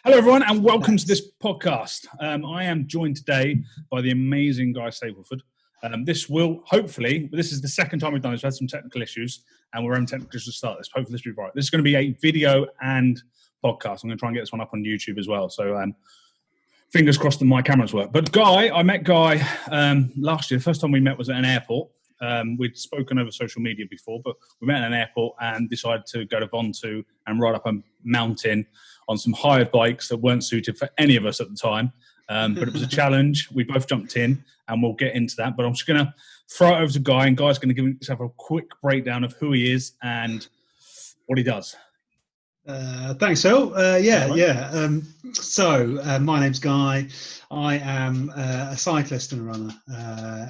Hello, everyone, and welcome to this podcast. I am joined today by the amazing Guy Stapleford. This is the second time we've done this. We've had some technical issues, and we're having technical issues to start this. Hopefully this will be right. This is going to be a video and podcast. I'm going to try and get this one up on YouTube as well. So fingers crossed that my cameras work. But I met Guy last year. The first time we met was at an airport. We'd spoken over social media before, but we met at an airport and decided to go to Vontu and ride up a mountain on some hired bikes that weren't suited for any of us at the time. But it was a challenge. We both jumped in, and we'll get into that. But I'm just going to throw it over to Guy, and Guy's going to give himself a quick breakdown of who he is and what he does. Thanks, Phil. My name's Guy. I am a cyclist and a runner,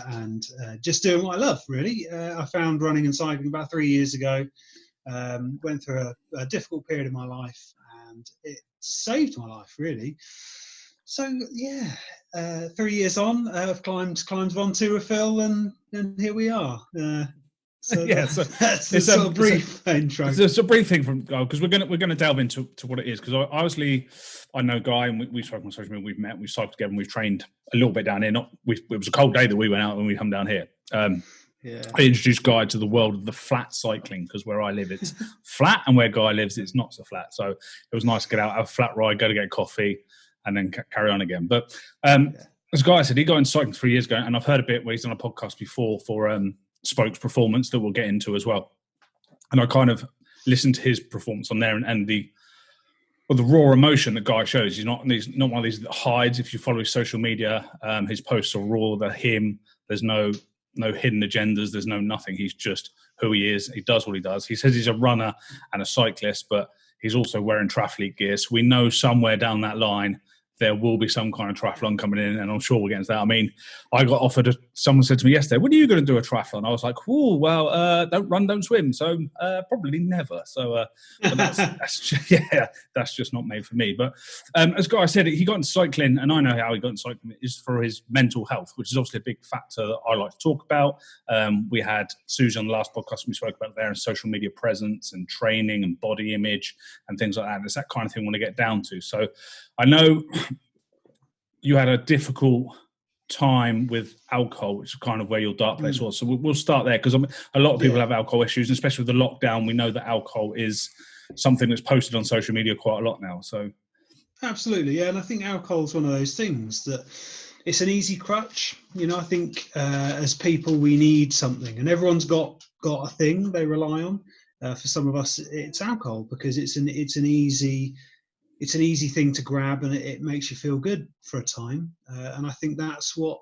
and just doing what I love, really. I found running and cycling about 3 years ago. Went through a difficult period in my life, and it saved my life, really. So, 3 years on, I've climbed Vontu with Phil, and here we are. That's the sort of brief intro. It's a brief thing from Guy, because we're gonna delve into what it is. Because obviously, I know Guy, and we've spoken on social media. We've met, we've cycled together, and we've trained a little bit down here. It was a cold day that we went out when we come down here. I introduced Guy to the world of the flat cycling, because where I live it's flat, and where Guy lives it's not so flat. So it was nice to get out, have a flat ride, go to get coffee, and then carry on again. But as Guy said, he got into cycling 3 years ago, and I've heard a bit where he's done a podcast before for Spoke's performance that we'll get into as well. And I kind of listened to his performance on there and the raw emotion that Guy shows. He's not one of these that hides. If you follow his social media, his posts are raw. They're him. There's no hidden agendas. There's no nothing. He's just who he is. He does what he does. He says he's a runner and a cyclist, but he's also wearing triathlete gear. So we know somewhere down that line there will be some kind of triathlon coming in, and I'm sure we'll get into that. I mean, I got offered, someone said to me yesterday, when are you going to do a triathlon? I was like, don't run, don't swim. So probably never. So but that's just not made for me. But as Guy said, he got into cycling, and I know how he got into cycling is for his mental health, which is obviously a big factor that I like to talk about. We had Susie on the last podcast, we spoke about there, and social media presence and training and body image and things like that. It's that kind of thing we want to get down to. So I know you had a difficult time with alcohol, which is kind of where your dark place was. So we'll start there, because a lot of people have alcohol issues, and especially with the lockdown, we know that alcohol is something that's posted on social media quite a lot now. So absolutely, yeah. And I think alcohol is one of those things that it's an easy crutch. I think as people we need something, and everyone's got a thing they rely on. For some of us, it's alcohol, because it's an easy thing to grab, and it makes you feel good for a time. And I think that's what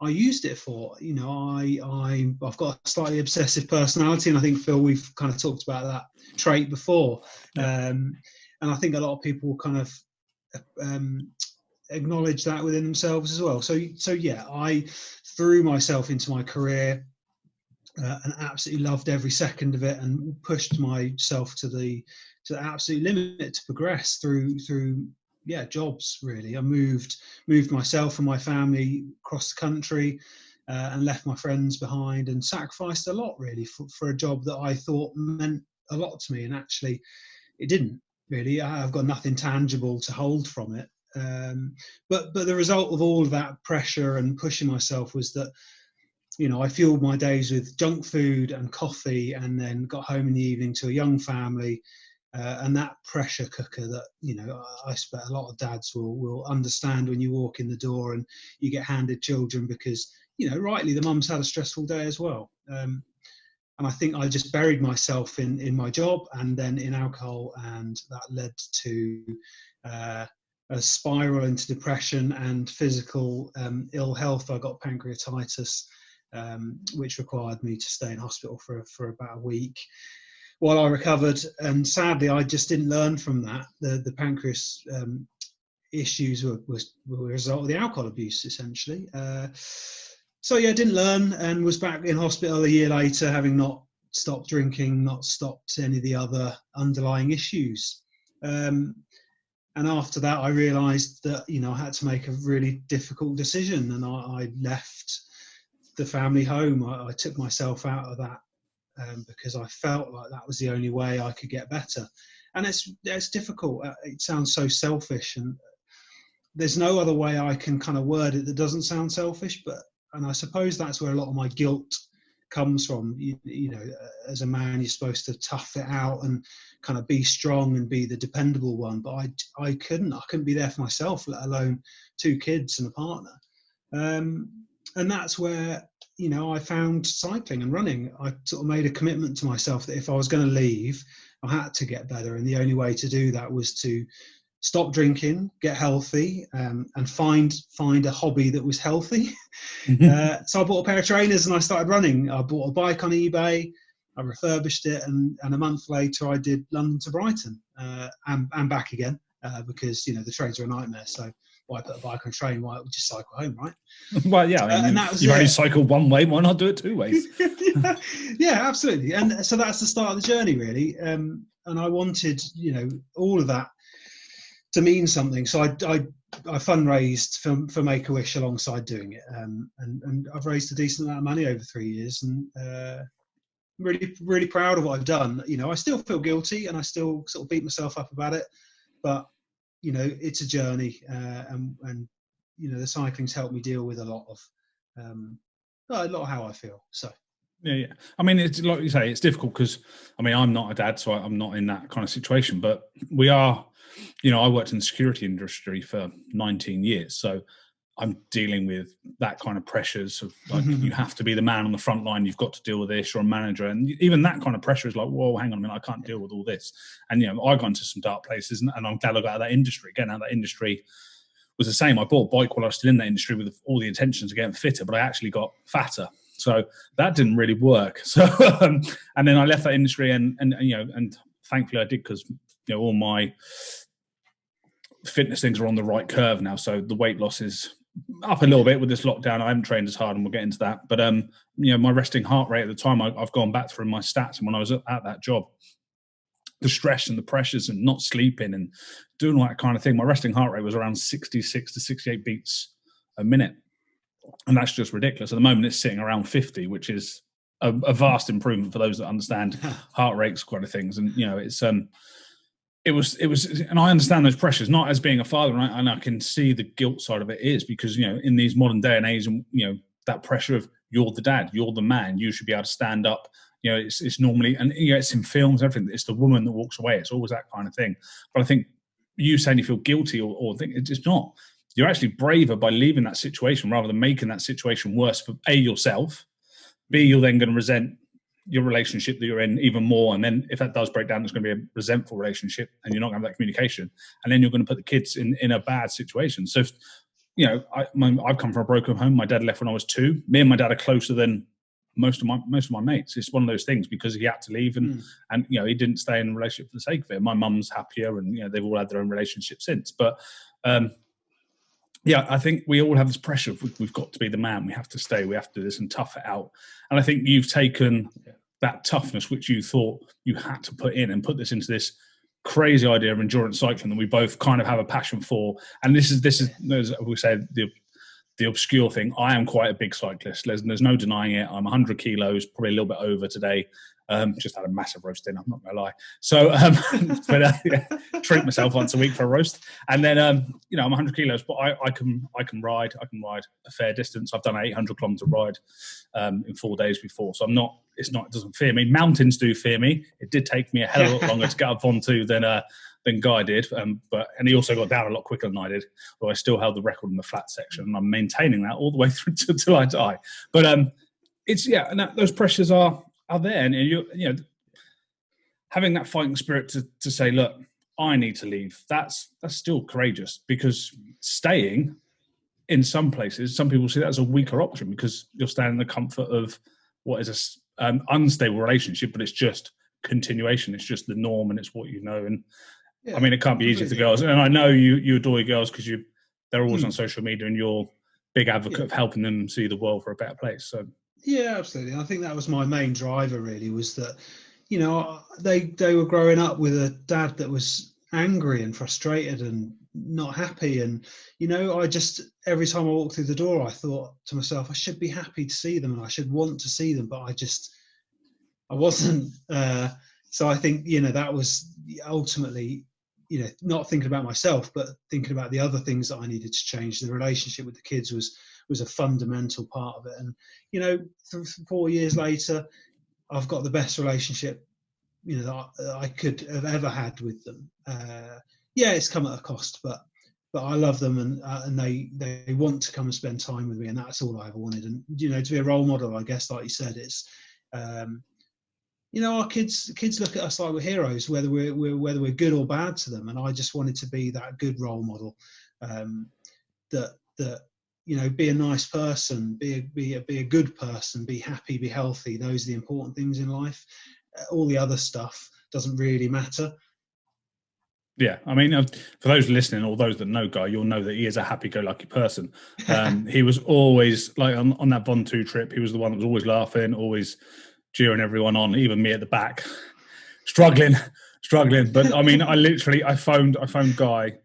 I used it for. I've got a slightly obsessive personality, and I think, Phil, we've kind of talked about that trait before. And I think a lot of people kind of acknowledge that within themselves as well. So I threw myself into my career and absolutely loved every second of it, and pushed myself to the absolute limit to progress through jobs, really. I moved myself and my family across the country, and left my friends behind, and sacrificed a lot, really, for a job that I thought meant a lot to me, and actually it didn't really. I've got nothing tangible to hold from it, but the result of all of that pressure and pushing myself was that I fueled my days with junk food and coffee, and then got home in the evening to a young family. And that pressure cooker that, I expect a lot of dads will understand when you walk in the door and you get handed children, because, rightly, the mum's had a stressful day as well. And I think I just buried myself in my job and then in alcohol, and that led to a spiral into depression and physical ill health. I got pancreatitis, which required me to stay in hospital for about a week while I recovered. And sadly, I just didn't learn from that. The pancreas issues were a result of the alcohol abuse, essentially. Didn't learn, and was back in hospital a year later, having not stopped drinking, not stopped any of the other underlying issues. And after that, I realised that, I had to make a really difficult decision, and I left the family home. I took myself out of that because I felt like that was the only way I could get better. and it's difficult. It sounds so selfish, and there's no other way I can kind of word it that doesn't sound selfish. And I suppose that's where a lot of my guilt comes from. You know, as a man, you're supposed to tough it out and kind of be strong and be the dependable one. But I couldn't be there for myself, let alone 2 kids and a partner. And that's where, you know, I found cycling and running. I sort of made a commitment to myself that if I was going to leave, I had to get better. And the only way to do that was to stop drinking, get healthy, and find a hobby that was healthy. So I bought a pair of trainers and I started running. I bought a bike on eBay, I refurbished it, and a month later I did London to Brighton and back again because, you know, the trains are a nightmare. So why put a bike on a train? Why just cycle home, right? Well, yeah, I mean, you've only cycled one way. Why not do it 2 ways? Yeah, absolutely. And so that's the start of the journey, really. And I wanted, you know, all of that to mean something. So I fundraised for Make-A-Wish alongside doing it. And I've raised a decent amount of money over 3 years, and really, really proud of what I've done. You know, I still feel guilty and I still sort of beat myself up about it, but you know, it's a journey, and you know, the cycling's helped me deal with a lot of how I feel. So yeah. I mean, it's like you say, it's difficult because I mean, I'm not a dad, so I'm not in that kind of situation. But we are, you know, I worked in the security industry for 19 years, so I'm dealing with that kind of pressures of like, you have to be the man on the front line. You've got to deal with this. You're a manager. And even that kind of pressure is like, whoa, hang on a minute. I can't deal with all this. And, you know, I got into some dark places, and I'm glad I got out of that industry. Getting out of that industry was the same. I bought a bike while I was still in that industry with all the intentions of getting fitter, but I actually got fatter. So that didn't really work. So, and then I left that industry and you know, and thankfully I did, because, you know, all my fitness things are on the right curve now. So the weight loss is up a little bit with this lockdown. I haven't trained as hard, and we'll get into that. But you know, my resting heart rate at the time, I've gone back through my stats, and when I was at that job, the stress and the pressures and not sleeping and doing all that kind of thing, my resting heart rate was around 66 to 68 beats a minute, and that's just ridiculous. At the moment, it's sitting around 50, which is a vast improvement for those that understand heart rates kind of things. And you know, it was, and I understand those pressures, not as being a father, and I can see the guilt side of it is because, you know, in these modern day and age, and you know, that pressure of you're the dad, you're the man, you should be able to stand up. You know, it's normally, and you know, it's in films, everything. It's the woman that walks away. It's always that kind of thing. But I think you saying you feel guilty or think it's not. You're actually braver by leaving that situation rather than making that situation worse for A, yourself. B, you're then going to resent your relationship that you're in even more, and then if that does break down, it's going to be a resentful relationship, and you're not going to have that communication, and then you're going to put the kids in a bad situation. So, if, you know, I've come from a broken home. My dad left when I was 2. Me and my dad are closer than most of my mates. It's one of those things because he had to leave, and you know, he didn't stay in a relationship for the sake of it. My mum's happier, and you know, they've all had their own relationship since. But yeah, I think we all have this pressure of we've got to be the man. We have to stay. We have to do this and tough it out. And I think you've taken that toughness, which you thought you had to put in, and put this into this crazy idea of endurance cycling that we both kind of have a passion for. And this is as we say, the obscure thing. I am quite a big cyclist. There's no denying it. I'm 100 kilos, probably a little bit over today. Just had a massive roast dinner, I'm not gonna lie. So, treat myself once a week for a roast. And then, you know, I'm 100 kilos, but I can ride a fair distance. I've done an 800 kilometer ride in 4 days before. So it doesn't fear me. Mountains do fear me. It did take me a hell of a lot longer to get up onto than Guy did. And he also got down a lot quicker than I did, but I still held the record in the flat section, and I'm maintaining that all the way through till I die. But and those pressures are there, and you know, having that fighting spirit to say, look, I need to leave. That's still courageous, because staying in some places, some people see that as a weaker option because you're staying in the comfort of what is an unstable relationship, but it's just continuation. It's just the norm, and it's what you know. And I mean, it can't be easy for girls. And I know you adore your girls because they're always on social media, and you're a big advocate of helping them see the world for a better place. So. Yeah, absolutely. I think that was my main driver, really, was that, you know, they were growing up with a dad that was angry and frustrated and not happy. And, you know, every time I walked through the door, I thought to myself, I should be happy to see them and I should want to see them. But I wasn't So I think, that was ultimately, not thinking about myself, but thinking about the other things that I needed to change. The relationship with the kids was a fundamental part of it. And, 4 years later, I've got the best relationship, that I could have ever had with them. Yeah, it's come at a cost, but I love them, and they want to come and spend time with me, and that's all I ever wanted. And to be a role model, I guess, like you said, it's our kids look at us like we're heroes, whether we're good or bad to them. And I just wanted to be that good role model, that be a nice person, be a good person, be happy, be healthy. Those are the important things in life. All the other stuff doesn't really matter. Yeah, I mean, for those listening or those that know Guy, you'll know that he is a happy-go-lucky person. He was always, like, on that Von 2 trip, he was the one that was always laughing, always cheering everyone on, even me at the back, struggling. But I mean, I phoned Guy,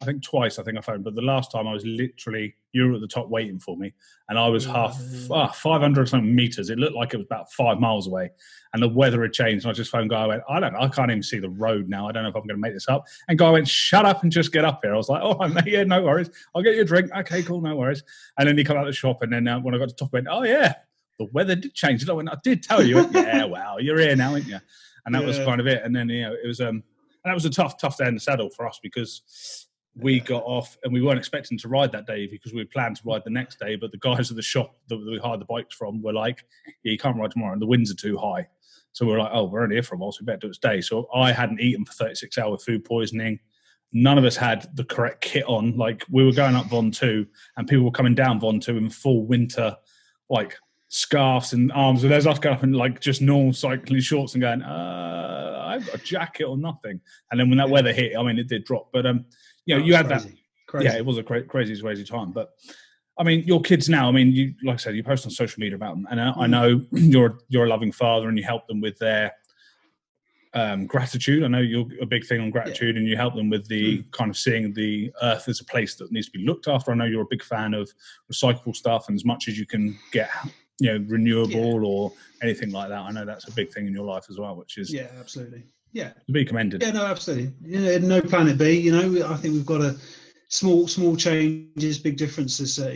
I think twice. I phoned, but the last time I was literally, you were at the top waiting for me, and I was 500 something meters. It looked like it was about 5 miles away, and the weather had changed. And I just phoned Guy. I went, I don't know, I can't even see the road now. I don't know if I'm going to make this up. And Guy went, shut up and just get up here. I was like, oh, mate, yeah, no worries. I'll get you a drink. Okay, cool, no worries. And then he come out of the shop, and then when I got to top, I went, oh yeah, the weather did change. I went, I did tell you. Went, yeah, well, you're here now, aren't you? And that was kind of it. And then it was and that was a tough day in the saddle for us, because we got off and we weren't expecting to ride that day, because we had planned to ride the next day. But the guys at the shop that we hired the bikes from were like, yeah, you can't ride tomorrow, and the winds are too high. So we were like, oh, we're only here for a while, so we better do it today. So I hadn't eaten for 36 hours with food poisoning. None of us had the correct kit on. Like, we were going up Von 2 and people were coming down Von 2 in full winter, like, scarves and arms. And there's us going up in like just normal cycling shorts and going, I've got a jacket or nothing. And then when that weather hit, I mean, it did drop. But you had crazy. That. Yeah, it was a crazy time. But I mean, your kids now, I mean, you, like I said, you post on social media about them, and I know you're a loving father, and you help them with their gratitude. I know you're a big thing on gratitude, and you help them with the kind of seeing the earth as a place that needs to be looked after. I know you're a big fan of recyclable stuff, and as much as you can get, renewable or anything like that. I know that's a big thing in your life as well, which is absolutely to be commended. Yeah, no, absolutely. No planet B. I think we've got a small changes, big differences. I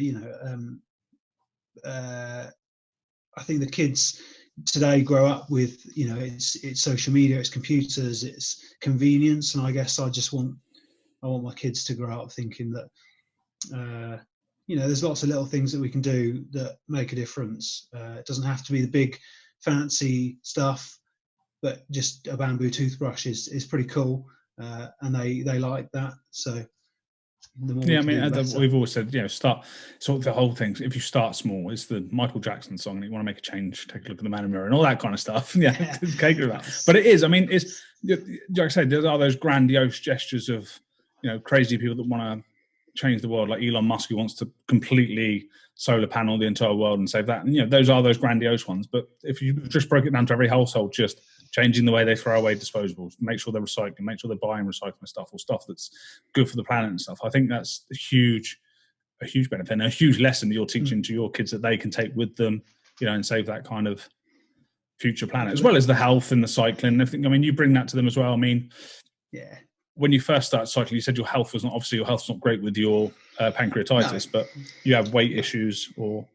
think the kids today grow up with it's social media, it's computers, it's convenience, and I guess I want my kids to grow up thinking that there's lots of little things that we can do that make a difference. It doesn't have to be the big fancy stuff, but just a bamboo toothbrush is pretty cool, and they like that. So we've always said, start sort of the whole thing. If you start small, it's the Michael Jackson song. And you want to make a change, take a look at the man in the mirror and all that kind of stuff. But it is. I mean, it's like I said, there are those grandiose gestures of crazy people that want to change the world, like Elon Musk, who wants to completely solar panel the entire world and save that. And those are those grandiose ones. But if you just broke it down to every household, just changing the way they throw away disposables, make sure they're recycling, make sure they're buying recycling stuff or stuff that's good for the planet and stuff. I think that's a huge benefit and a huge lesson that you're teaching to your kids that they can take with them, and save that kind of future planet, as well as the health and the cycling and everything. I mean, you bring that to them as well. I mean, when you first started cycling, you said your health's not great with your pancreatitis, but you have weight issues or...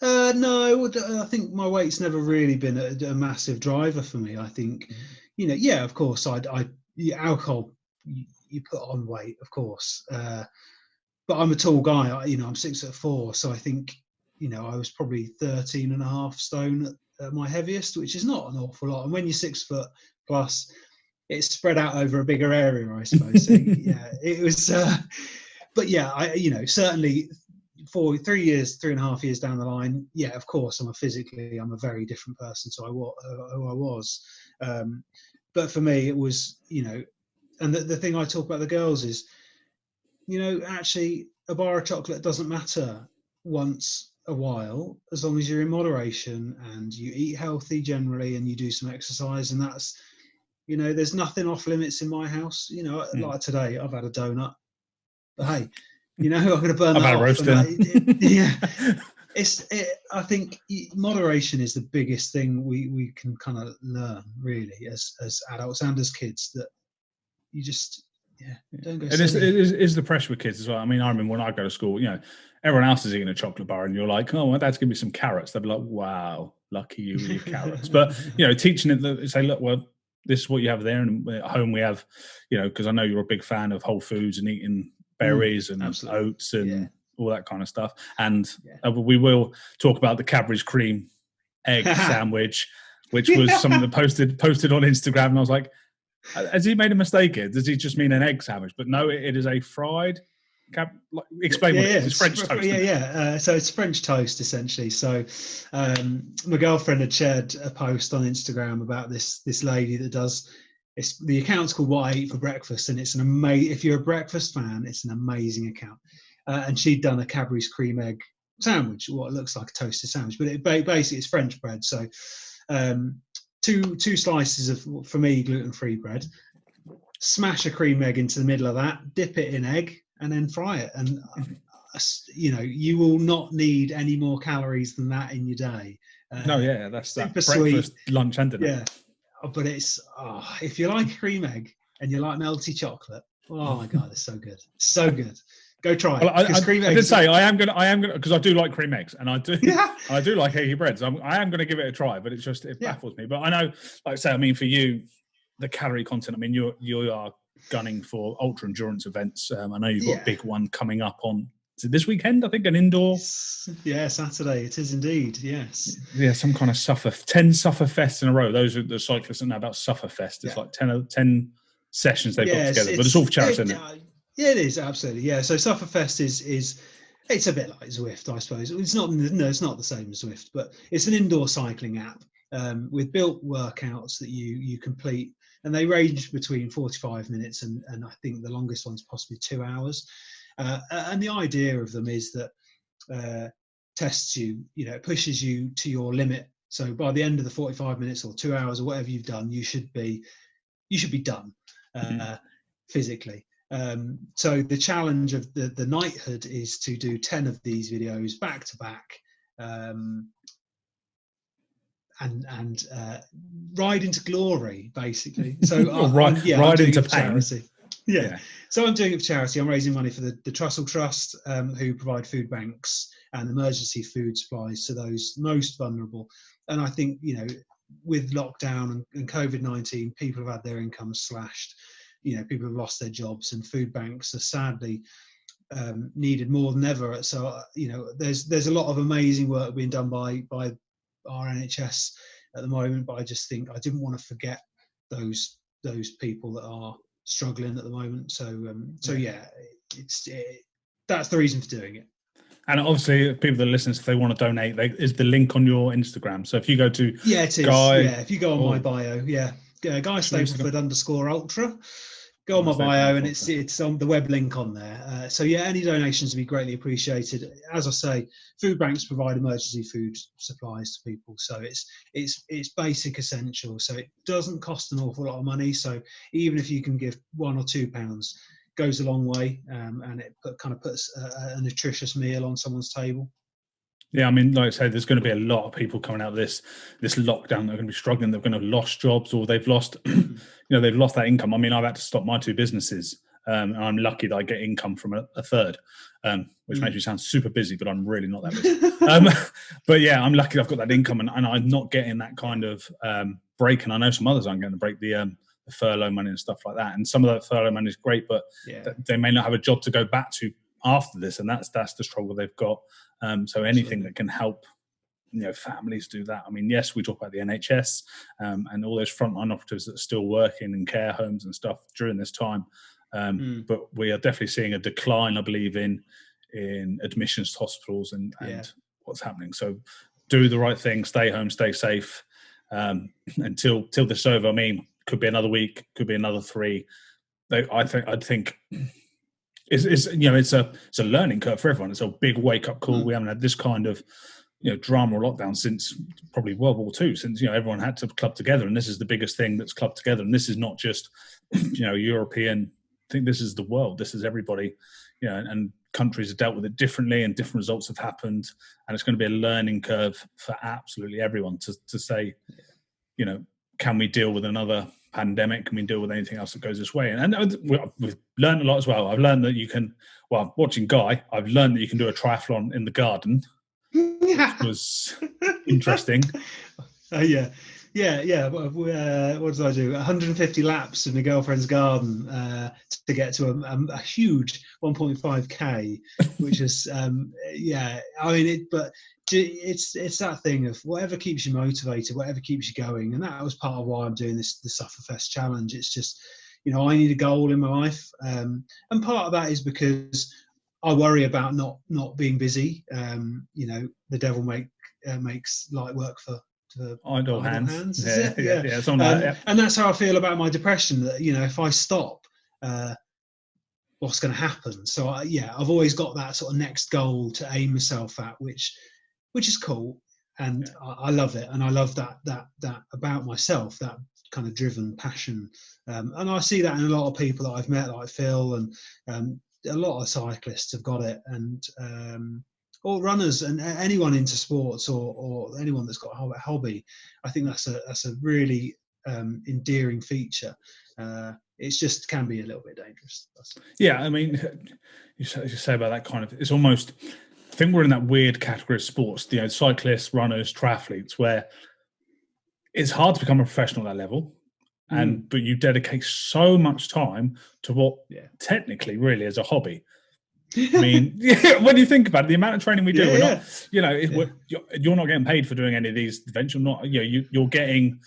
No, I think my weight's never really been a massive driver for me. I think, of course, alcohol, you put on weight, of course. But I'm a tall guy, I'm 6'4", so I think, I was probably 13 and a half stone at my heaviest, which is not an awful lot. And when you're 6 foot plus, it's spread out over a bigger area, I suppose. So, it was, but certainly 3.5 years down the line, of course, I'm a very different person to who I was. But for me, it was, and the thing I talk about the girls is, actually a bar of chocolate doesn't matter once a while, as long as you're in moderation and you eat healthy generally and you do some exercise. And that's, there's nothing off limits in my house. Like today, I've had a donut, but hey, I'm going to burn that off. Roast dinner. I think moderation is the biggest thing we can kind of learn, really, as adults and as kids, that you just don't go silly. It is the pressure with kids as well. I mean, I remember when I go to school, everyone else is eating a chocolate bar and you're like, oh, my dad's giving me some carrots. They'll be like, wow, lucky you with your carrots. But, teaching it, say, look, well, this is what you have there. And at home we have, because I know you're a big fan of whole foods and eating berries and absolutely. oats and all that kind of stuff. And we will talk about the Cadbury's cream egg sandwich, which was something that posted on Instagram. And I was like, has he made a mistake here? Does he just mean an egg sandwich? But no, it is a fried. Explain what it is. It's French toast. So it's French toast essentially. So my girlfriend had shared a post on Instagram about this lady that does. The account's called What I Eat for Breakfast, and it's an amazing. If you're a breakfast fan, it's an amazing account. And she'd done a Cadbury's cream egg sandwich, what looks like a toasted sandwich, but it basically it's French bread. So two slices of, for me, gluten-free bread. Smash a cream egg into the middle of that, dip it in egg, and then fry it. And you will not need any more calories than that in your day. That's super that breakfast, sweet. Lunch, and dinner. Yeah, but it's if you like a cream egg and you like melty chocolate, oh my god, it's so good, so good. Go try it. Well, I did say I am gonna because I do like cream eggs and I do like eggy bread. So I am gonna give it a try, but it baffles me. But I know, like I say, I mean, for you, the calorie content. I mean, you are gunning for ultra endurance events. I know you've got a big one coming up on. Is it this weekend? I think an indoor. Yeah, Saturday. It is indeed. Yes. Yeah, some kind of 10 Sufferfests in a row. Those are the cyclists that know about Sufferfest. It's like 10 sessions they've got together, but it's all for charity, isn't it? Yeah, it is, absolutely. Yeah, so Sufferfest is it's a bit like Zwift, I suppose. It's not the same as Zwift, but it's an indoor cycling app with built workouts that you complete, and they range between 45 minutes and I think the longest one's possibly 2 hours. And the idea of them is that tests you, it pushes you to your limit. So by the end of the 45 minutes or 2 hours or whatever you've done, you should be done physically. So the challenge of the knighthood is to do 10 of these videos back to back, and ride into glory, basically. So ride into pain. Charity. Yeah. So I'm doing it for charity. I'm raising money for the Trussell Trust, who provide food banks and emergency food supplies to those most vulnerable. And I think, with lockdown and COVID-19, people have had their incomes slashed. People have lost their jobs, and food banks are sadly needed more than ever. So, there's a lot of amazing work being done by our NHS at the moment. But I just think I didn't want to forget those people that are struggling at the moment. So that's the reason for doing it. And obviously, people that listen, if they want to donate, is the link on your Instagram. So if you go to it is. If you go on my bio, Guy Stapleford _ultra. Go on my bio, and it's on the web link on there. So any donations would be greatly appreciated. As I say, food banks provide emergency food supplies to people, so it's basic essential. So it doesn't cost an awful lot of money. So even if you can give £1 or £2, goes a long way, and it puts a nutritious meal on someone's table. Yeah, I mean, like I say, there's going to be a lot of people coming out of this lockdown that are going to be struggling. They're going to have lost jobs, or they've lost, they've lost that income. I mean, I've had to stop my 2 businesses, and I'm lucky that I get income from a third, which makes me sound super busy, but I'm really not that busy. But yeah, I'm lucky I've got that income, and I'm not getting that kind of break. And I know some others aren't getting the break, the furlough money and stuff like that. And some of that furlough money is great, but they may not have a job to go back to after this, and that's the struggle they've got. So anything that can help, families do that. I mean, yes, we talk about the NHS and all those frontline operatives that are still working in care homes and stuff during this time. But we are definitely seeing a decline, I believe, in admissions to hospitals and what's happening. So do the right thing, stay home, stay safe until this is over. I mean, could be another week, could be another 3. I think. It's a learning curve for everyone. It's a big wake up call. We haven't had this kind of drama or lockdown since probably World War II. Since everyone had to club together, and this is the biggest thing that's clubbed together. And this is not just European think this is the world. This is everybody, and countries have dealt with it differently, and different results have happened, and it's going to be a learning curve for absolutely everyone to say, can we deal with another pandemic? Can we deal with anything else that goes this way? And we've learned a lot as well. I've learned that you can, watching Guy, I've learned that you can do a triathlon in the garden, which was interesting. Yeah. What did I do? 150 laps in my girlfriend's garden to get to a huge 1.5k, which is but it's that thing of whatever keeps you motivated, whatever keeps you going, and that was part of why I'm doing the Sufferfest challenge. It's just, I need a goal in my life, and part of that is because I worry about not being busy. The devil makes light work for idle hands. Yeah. And that's how I feel about my depression, that if I stop, what's going to happen? So I've always got that sort of next goal to aim myself at, which is cool, and I love it, and I love that about myself, that kind of driven passion, and I see that in a lot of people that I've met, like Phil, and a lot of cyclists have got it, and or runners, and anyone into sports, or anyone that's got a hobby. I think that's a really endearing feature. It's just can be a little bit dangerous. Yeah, I mean, you say about that kind of, it's almost, I think we're in that weird category of sports, cyclists, runners, triathletes, where it's hard to become a professional at that level, but you dedicate so much time to what technically really is a hobby. I mean, when you think about it, the amount of training we do, you're not getting paid for doing any of these events. You're not, you're getting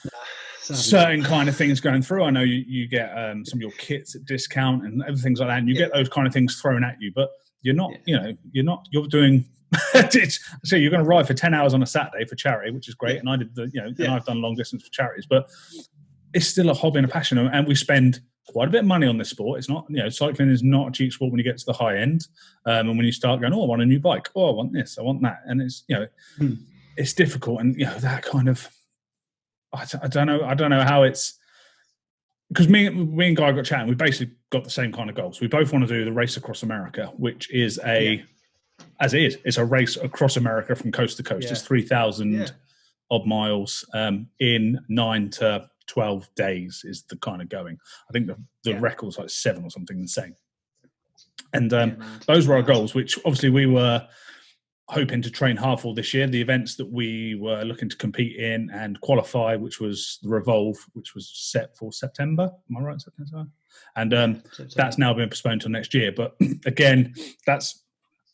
certain kind of things going through. I know you get some of your kits at discount and everything like that, and you get those kind of things thrown at you, but you're not, you're doing, so you're going to ride for 10 hours on a Saturday for charity, which is great. And I did and I've done long distance for charities, but it's still a hobby and a passion, and we spend quite a bit of money on this sport. It's not, cycling is not a cheap sport when you get to the high end. And when you start going, I want a new bike. I want this, I want that. And it's, it's difficult. And, that kind of, I don't know how it's, because me and Guy got chatting, we basically got the same kind of goals. We both want to do the race across America, which is as it is, it's a race across America from coast to coast. It's 3,000 odd miles in 9 to 12 days is the kind of going. I think the record's like 7 or something insane. And those were our goals, which obviously we were hoping to train hard for this year. The events that we were looking to compete in and qualify, which was the Revolve, which was set for September. Am I right? September? And that's now been postponed till next year. But again,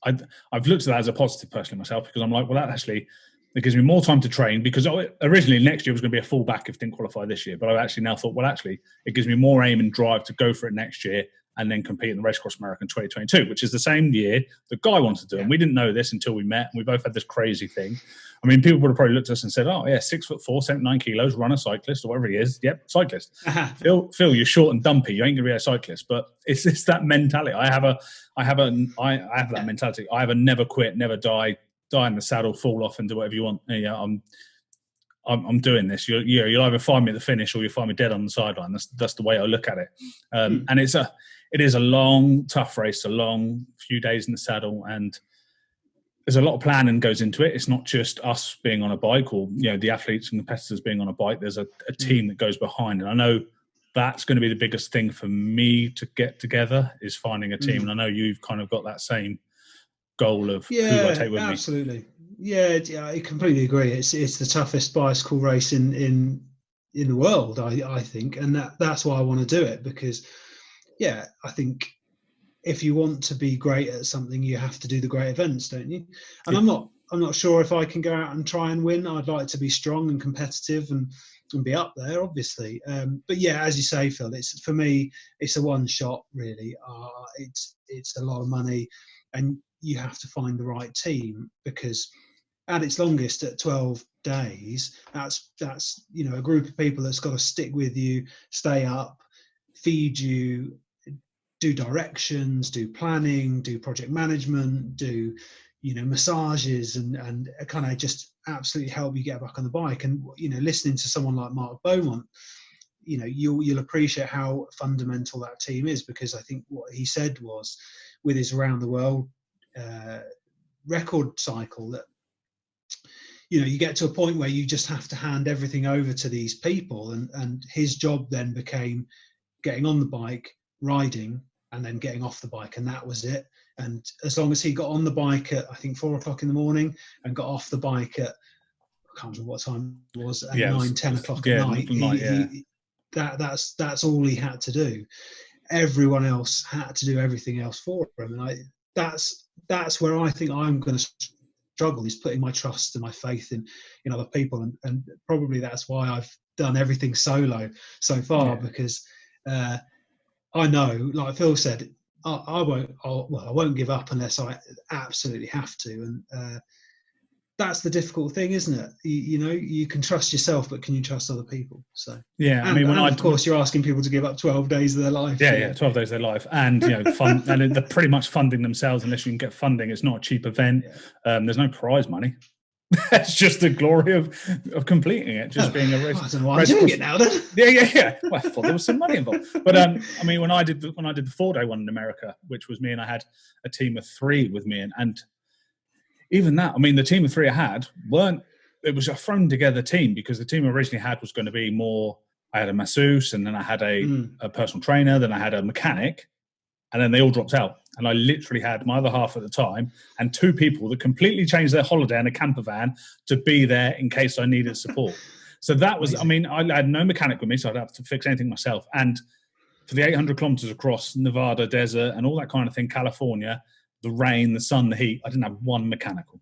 I've looked at that as a positive personally myself, because I'm like, well, that actually, it gives me more time to train, because originally next year was going to be a fallback if it didn't qualify this year. But I've actually now thought, well, actually, it gives me more aim and drive to go for it next year and then compete in the Race Across America in 2022, which is the same year that Guy wanted to do. And we didn't know this until we met, and we both had this crazy thing. I mean, people would have probably looked at us and said, oh, yeah, 6'4", 79 kilos, runner, cyclist, or whatever he is. Yep, cyclist. Phil, you're short and dumpy. You ain't going to be a cyclist. But it's that mentality. I have that mentality. I have a never quit, never die in the saddle, fall off and do whatever you want. I'm doing this. You'll either find me at the finish or you'll find me dead on the sideline. That's the way I look at it. And it is a long, tough race, a long few days in the saddle, and there's a lot of planning goes into it. It's not just us being on a bike, or the athletes and competitors being on a bike. There's a team that goes behind, and I know that's going to be the biggest thing for me to get together, is finding a team. And I know you've kind of got that same goal of who do I take with me. Absolutely. Yeah, I completely agree. It's the toughest bicycle race in the world, I think, and that's why I want to do it, because I think if you want to be great at something, you have to do the great events, don't you? And I'm not sure if I can go out and try and win. I'd like to be strong and competitive and be up there, obviously. But as you say, Phil, for me, it's a one shot, really. It's a lot of money, and you have to find the right team, because at its longest, at 12 days, that's a group of people that's got to stick with you, stay up, feed you, do directions, do planning, do project management, do massages, and kind of just absolutely help you get back on the bike. And listening to someone like Mark Beaumont, you'll appreciate how fundamental that team is, because I think what he said was, with his around the world record cycle, that you get to a point where you just have to hand everything over to these people, and his job then became getting on the bike, riding, and then getting off the bike, and that was it. And as long as he got on the bike at, I think, 4:00 in the morning, and got off the bike at, I can't remember what time it was, at 9-10 o'clock at night, that's all he had to do. Everyone else had to do everything else for him, and that's where I think I'm going to struggle, is putting my trust and my faith in other people, and probably that's why I've done everything solo so far, because I know, like Phil said, I won't give up unless I absolutely have to, and that's the difficult thing, isn't it? You can trust yourself, but can you trust other people? So of course, you're asking people to give up 12 days of their life. 12 days of their life, and fund, and they're pretty much funding themselves unless you can get funding. It's not a cheap event. There's no prize money. It's just the glory of completing it, just being a race. I don't know why I'm doing it now then. Yeah. Well, I thought there was some money involved. But when I did the 4-day one in America, which was me, and I had a team of 3 with me, and even that, the team of 3 I had it was a thrown together team, because the team I originally had was going to be more, I had a masseuse, and then I had a personal trainer, then I had a mechanic, and then they all dropped out. And I literally had my other half at the time and 2 people that completely changed their holiday in a camper van to be there in case I needed support. So that was, I had no mechanic with me, so I'd have to fix anything myself. And for the 800 kilometers across Nevada desert and all that kind of thing, California, the rain, the sun, the heat, I didn't have one mechanical.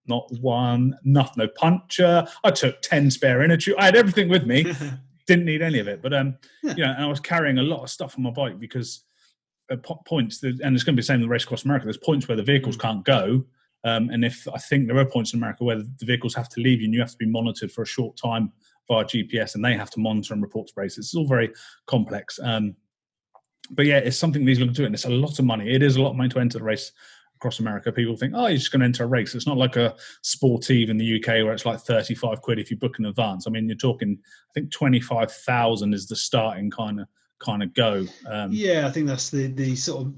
Not one, nothing, no puncture. I took 10 spare inner tube. I had everything with me. Didn't need any of it. But, and I was carrying a lot of stuff on my bike, because at points, and it's going to be the same in the Race Across America, there's points where the vehicles can't go. And I think there are points in America where the vehicles have to leave you, and you have to be monitored for a short time via GPS, and they have to monitor and report to races. It's all very complex. But it's something these look to, and it's a lot of money. It is a lot of money to enter the Race Across America. People think, you're just going to enter a race. It's not like a Sportive in the UK where it's like 35 quid if you book in advance. You're talking, I think 25,000 is the starting kind of go. I think that's the sort of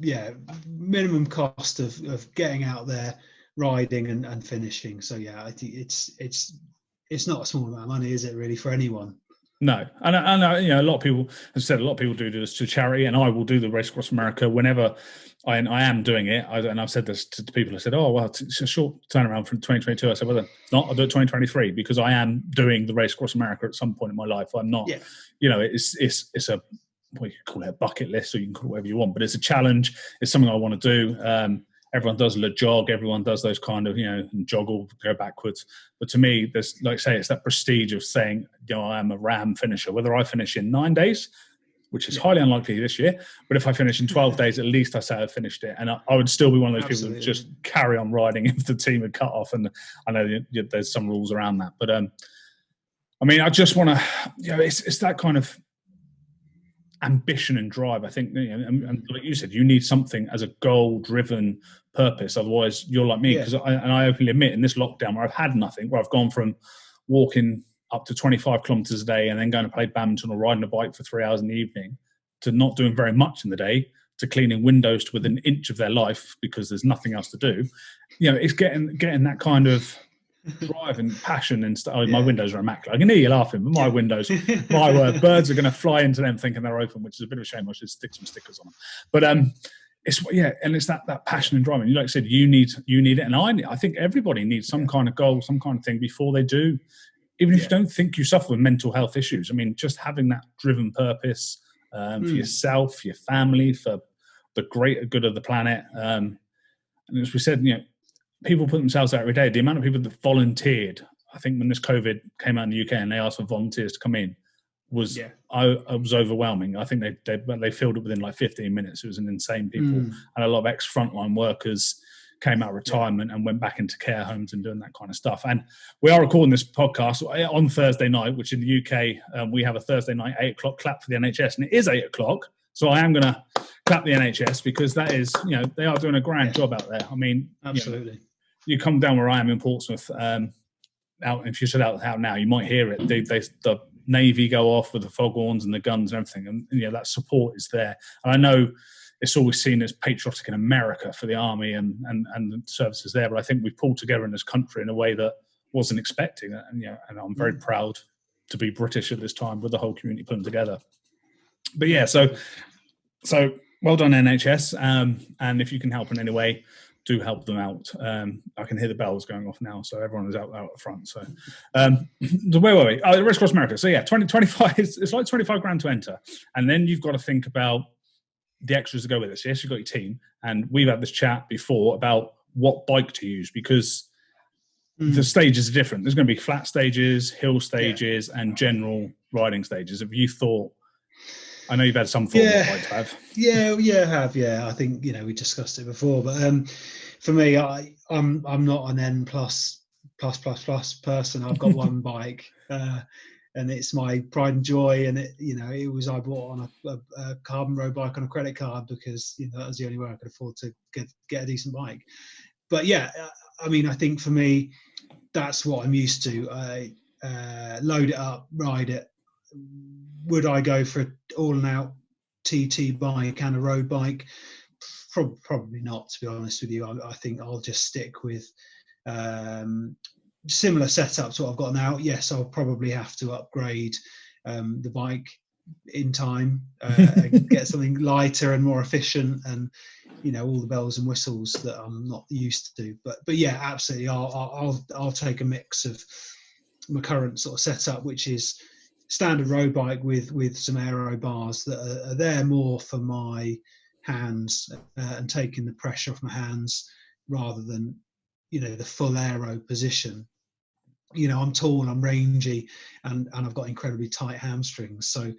minimum cost of getting out there, riding and finishing. So I think it's not a small amount of money, is it, really, for anyone? No, and I know, a lot of people have said, a lot of people do this to charity, and I will do the Race Across America whenever I am doing it. And I've said this to people. I said, it's a short turnaround from 2022. I said, well, it's not. I'll do it 2023, because I am doing the Race Across America at some point in my life. I'm not, it's a, well, you can call it a bucket list, or you can call it whatever you want, but it's a challenge. It's something I want to do. Everyone does a jog. Everyone does those kind of, joggle, go backwards. But to me, there's, like I say, it's that prestige of saying, I am a RAM finisher. Whether I finish in 9 days, which is highly unlikely this year, but if I finish in 12 days, at least I say I finished it. And I would still be one of those people that just carry on riding if the team had cut off. And I know there's some rules around that. But, I just want to, it's that kind of ambition and drive. I think, and like you said, you need something as a goal-driven purpose. Otherwise, you're like me, because I openly admit, in this lockdown where I've had nothing, where I've gone from walking up to 25 kilometers a day and then going to play badminton or riding a bike for 3 hours in the evening, to not doing very much in the day, to cleaning windows to within an inch of their life because there's nothing else to do. It's getting that kind of drive and passion and stuff. My windows are immaculate. I can hear you laughing, but my windows, my word, birds are going to fly into them thinking they're open, which is a bit of a shame. I should stick some stickers on them. But it's that passion and driving. Like I said, you need it, and I think everybody needs some kind of goal, some kind of thing before they do. Even if you don't think you suffer with mental health issues, just having that driven purpose for yourself, for your family, for the greater good of the planet. And as we said, people put themselves out every day. The amount of people that volunteered, I think when this COVID came out in the UK and they asked for volunteers to come in, was overwhelming. I think they filled it within like 15 minutes. It was an insane people. And a lot of ex-frontline workers came out of retirement and went back into care homes and doing that kind of stuff. And we are recording this podcast on Thursday night, which in the UK, we have a Thursday night 8 o'clock clap for the NHS, and it is 8 o'clock. So I am going to clap the NHS, because that is, they are doing a grand job out there. Absolutely. You come down where I am in Portsmouth, out if you sit out now, you might hear it. The Navy go off with the foghorns and the guns and everything, and that support is there. And I know it's always seen as patriotic in America for the army and the services there, but I think we've pulled together in this country in a way that wasn't expecting it. And I'm very proud to be British at this time with the whole community putting together. But yeah, so well done, NHS. And if you can help in any way, do help them out. I can hear the bells going off now, so everyone is out at front. So, where were we? Oh, the Race Across America. So yeah, 25. It's like 25 grand to enter, and then you've got to think about the extras to go with it. So yes, you've got your team, and we've had this chat before about what bike to use because the stages are different. There's going to be flat stages, hill stages, and general riding stages. Have you thought? I know you've had some thought what bike to have. Yeah, I have. Yeah, I think we discussed it before, but for me, I'm not an N plus person. I've got one bike, and it's my pride and joy. And it was I bought on a carbon road bike on a credit card because that was the only way I could afford to get a decent bike. But yeah, I mean, I think for me, that's what I'm used to. I load it up, ride it. Would I go for an all-out TT bike and a road bike? Probably not, to be honest with you. I think I'll just stick with similar setups to what I've got now. Yes, I'll probably have to upgrade the bike in time, get something lighter and more efficient, and all the bells and whistles that I'm not used to. But yeah, absolutely, I'll take a mix of my current sort of setup, which is standard road bike with some aero bars that are there more for my hands and taking the pressure off my hands rather than the full aero position. I'm tall, I'm rangy, and I've got incredibly tight hamstrings, so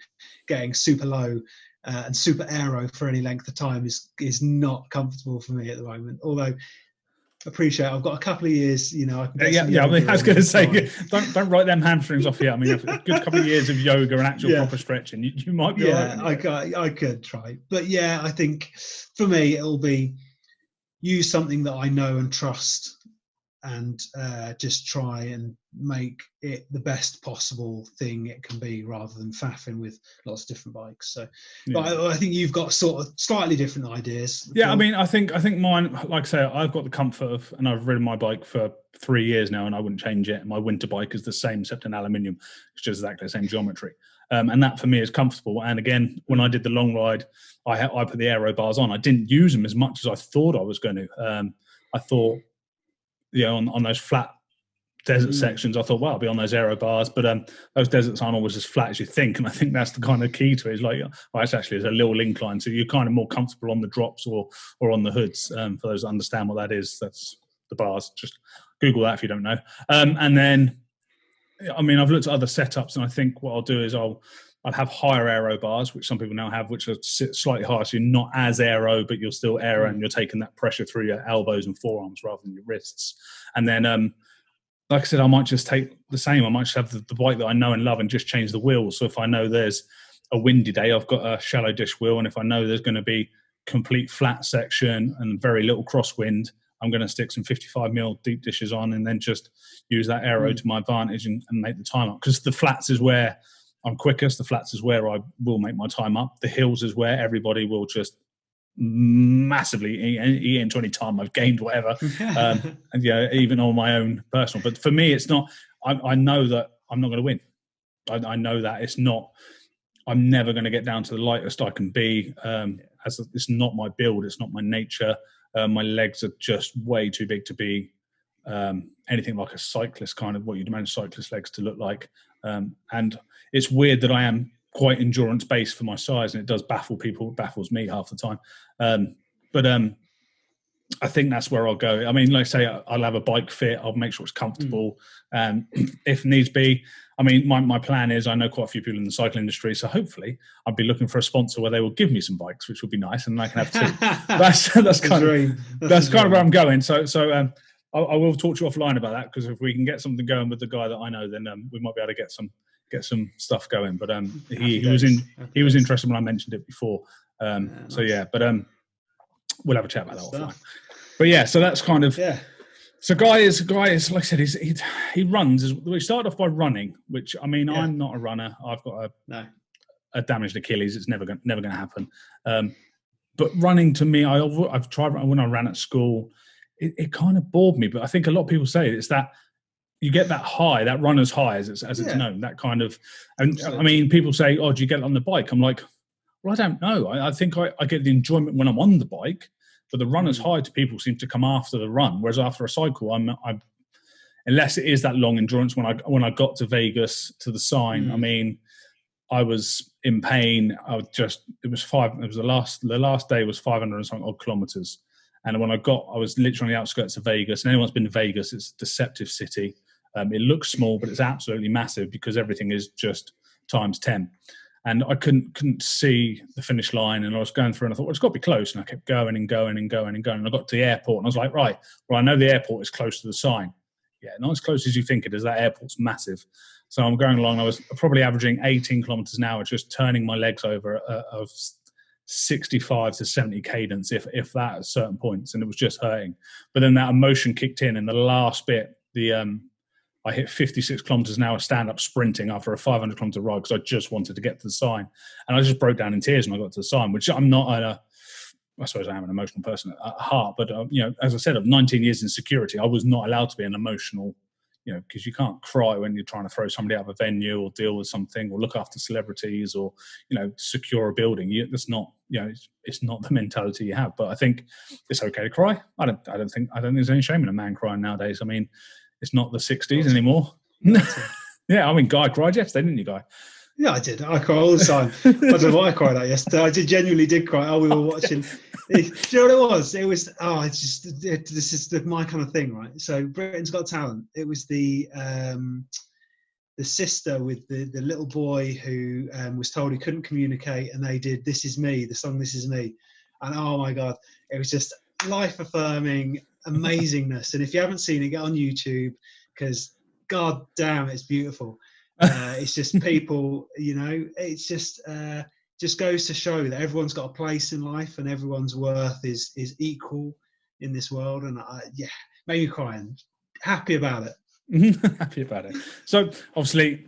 getting super low and super aero for any length of time is not comfortable for me at the moment. Although appreciate I've got a couple of years, I can get I mean, I was going to say, don't write them hamstrings off here. I mean, a good couple of years of yoga and actual proper stretching, you might be all right. I could try, but yeah, I think for me it'll be use something that I know and trust, and just try and make it the best possible thing it can be, rather than faffing with lots of different bikes. So, but I think you've got sort of slightly different ideas. Yeah, I mean, I think mine, like I say, I've got the comfort of, and I've ridden my bike for 3 years now, and I wouldn't change it. My winter bike is the same, except in aluminium. It's just exactly the same geometry. And that for me is comfortable. And again, when I did the long ride, I put the aero bars on. I didn't use them as much as I thought I was going to. I thought, on those flat desert sections, I thought, well, I'll be on those aero bars, but those deserts aren't always as flat as you think, and I think that's the kind of key to it. Is like, it's actually a little incline, so you're kind of more comfortable on the drops or on the hoods. For those that understand what that is, that's the bars. Just Google that if you don't know. And then, I mean, I've looked at other setups, and I think what I'll do is I'll have higher aero bars, which some people now have, which are slightly higher, so you're not as aero, but you're still aero, and you're taking that pressure through your elbows and forearms rather than your wrists. And then, like I said, I might just take the same. I might just have the bike that I know and love and just change the wheels. So if I know there's a windy day, I've got a shallow dish wheel, and if I know there's going to be complete flat section and very little crosswind, I'm going to stick some 55mm deep dishes on, and then just use that aero to my advantage and make the time up. Because the flats is where I'm quickest. The flats is where I will make my time up. The hills is where everybody will just massively eat into any time I've gained, whatever. And even on my own personal. But for me, it's not. I know that I'm not going to win. I know that it's not. I'm never going to get down to the lightest I can be. It's not my build. It's not my nature. My legs are just way too big to be anything like a cyclist, kind of what you'd imagine cyclist legs to look like. And it's weird that I am quite endurance based for my size, and it does baffle people. It baffles me half the time. But I think that's where I'll go. I mean, like I say, I'll have a bike fit. I'll make sure it's comfortable. If needs be. I mean, my plan is, I know quite a few people in the cycling industry, so hopefully I'll be looking for a sponsor where they will give me some bikes, which would be nice, and I can have two. that's kind of where I'm going. So I will talk to you offline about that, because if we can get something going with the guy that I know, then we might be able to get some stuff going. But he was interested when I mentioned it before. Nice. So yeah, but we'll have a chat about that offline. But yeah, so that's kind of So Guy is like I said, he runs. We started off by running, which I mean, I'm not a runner. I've got a damaged Achilles. It's never going to happen. But running to me, I've tried when I ran at school. It kind of bored me, but I think a lot of people say it's that you get that high, that runner's high, as it's known. That kind of, and absolutely. I mean, people say, "Oh, do you get it on the bike?" I'm like, well, I don't know. I think I get the enjoyment when I'm on the bike, but the runner's high to people seems to come after the run, whereas after a cycle, I'm unless it is that long endurance. When I got to Vegas to the sign, I mean, I was in pain. It was the last day was 500 and something odd kilometers. And when I was literally on the outskirts of Vegas, and anyone's been to Vegas, it's a deceptive city. It looks small, but it's absolutely massive because everything is just times 10. And I couldn't see the finish line, and I was going through, and I thought, well, it's got to be close. And I kept going and going and going and going. And I got to the airport, and I was like, right, well, I know the airport is close to the sign. Yeah, not as close as you think it is. That airport's massive. So I'm going along. I was probably averaging 18 kilometers an hour, just turning my legs over of 65 to 70 cadence, if that at certain points, and it was just hurting. But then that emotion kicked in the last bit. I hit 56 kilometers an hour stand-up sprinting after a 500-kilometer ride because I just wanted to get to the sign. And I just broke down in tears when I got to the sign, which I'm not I suppose I am an emotional person at heart. But, as I said, of 19 years in security, I was not allowed to be an emotional, because you can't cry when you're trying to throw somebody out of a venue or deal with something or look after celebrities or, secure a building. That's not, it's not the mentality you have. But I think it's okay to cry. I don't think there's any shame in a man crying nowadays. I mean, it's not the 60s anymore. Yeah, I mean, Guy cried yesterday, didn't you, Guy? Yeah, I did. I cry all the time. I don't know why I cried out yesterday. I genuinely cry. We were watching. Do you know what it was? It was, this is my kind of thing, right? So Britain's Got Talent. It was the sister with the little boy who was told he couldn't communicate, and they did This Is Me, the song This Is Me. And oh my God, it was just life-affirming amazingness. And if you haven't seen it, get on YouTube, because God damn, it's beautiful. It's just people, it's just goes to show that everyone's got a place in life and everyone's worth is equal in this world. And made me cry and happy about it. Happy about it. So obviously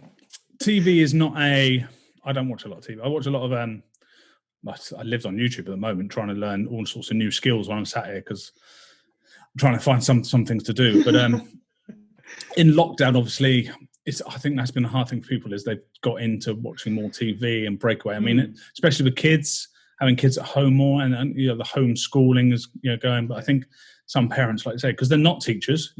TV is not I don't watch a lot of TV. I watch a lot of I lived on YouTube at the moment trying to learn all sorts of new skills when I'm sat here because I'm trying to find some things to do. But in lockdown, obviously, I think that's been a hard thing for people is they've got into watching more TV and breakaway. I mean, especially with kids, having kids at home more and the homeschooling is going. But I think some parents, like you say, because they're not teachers,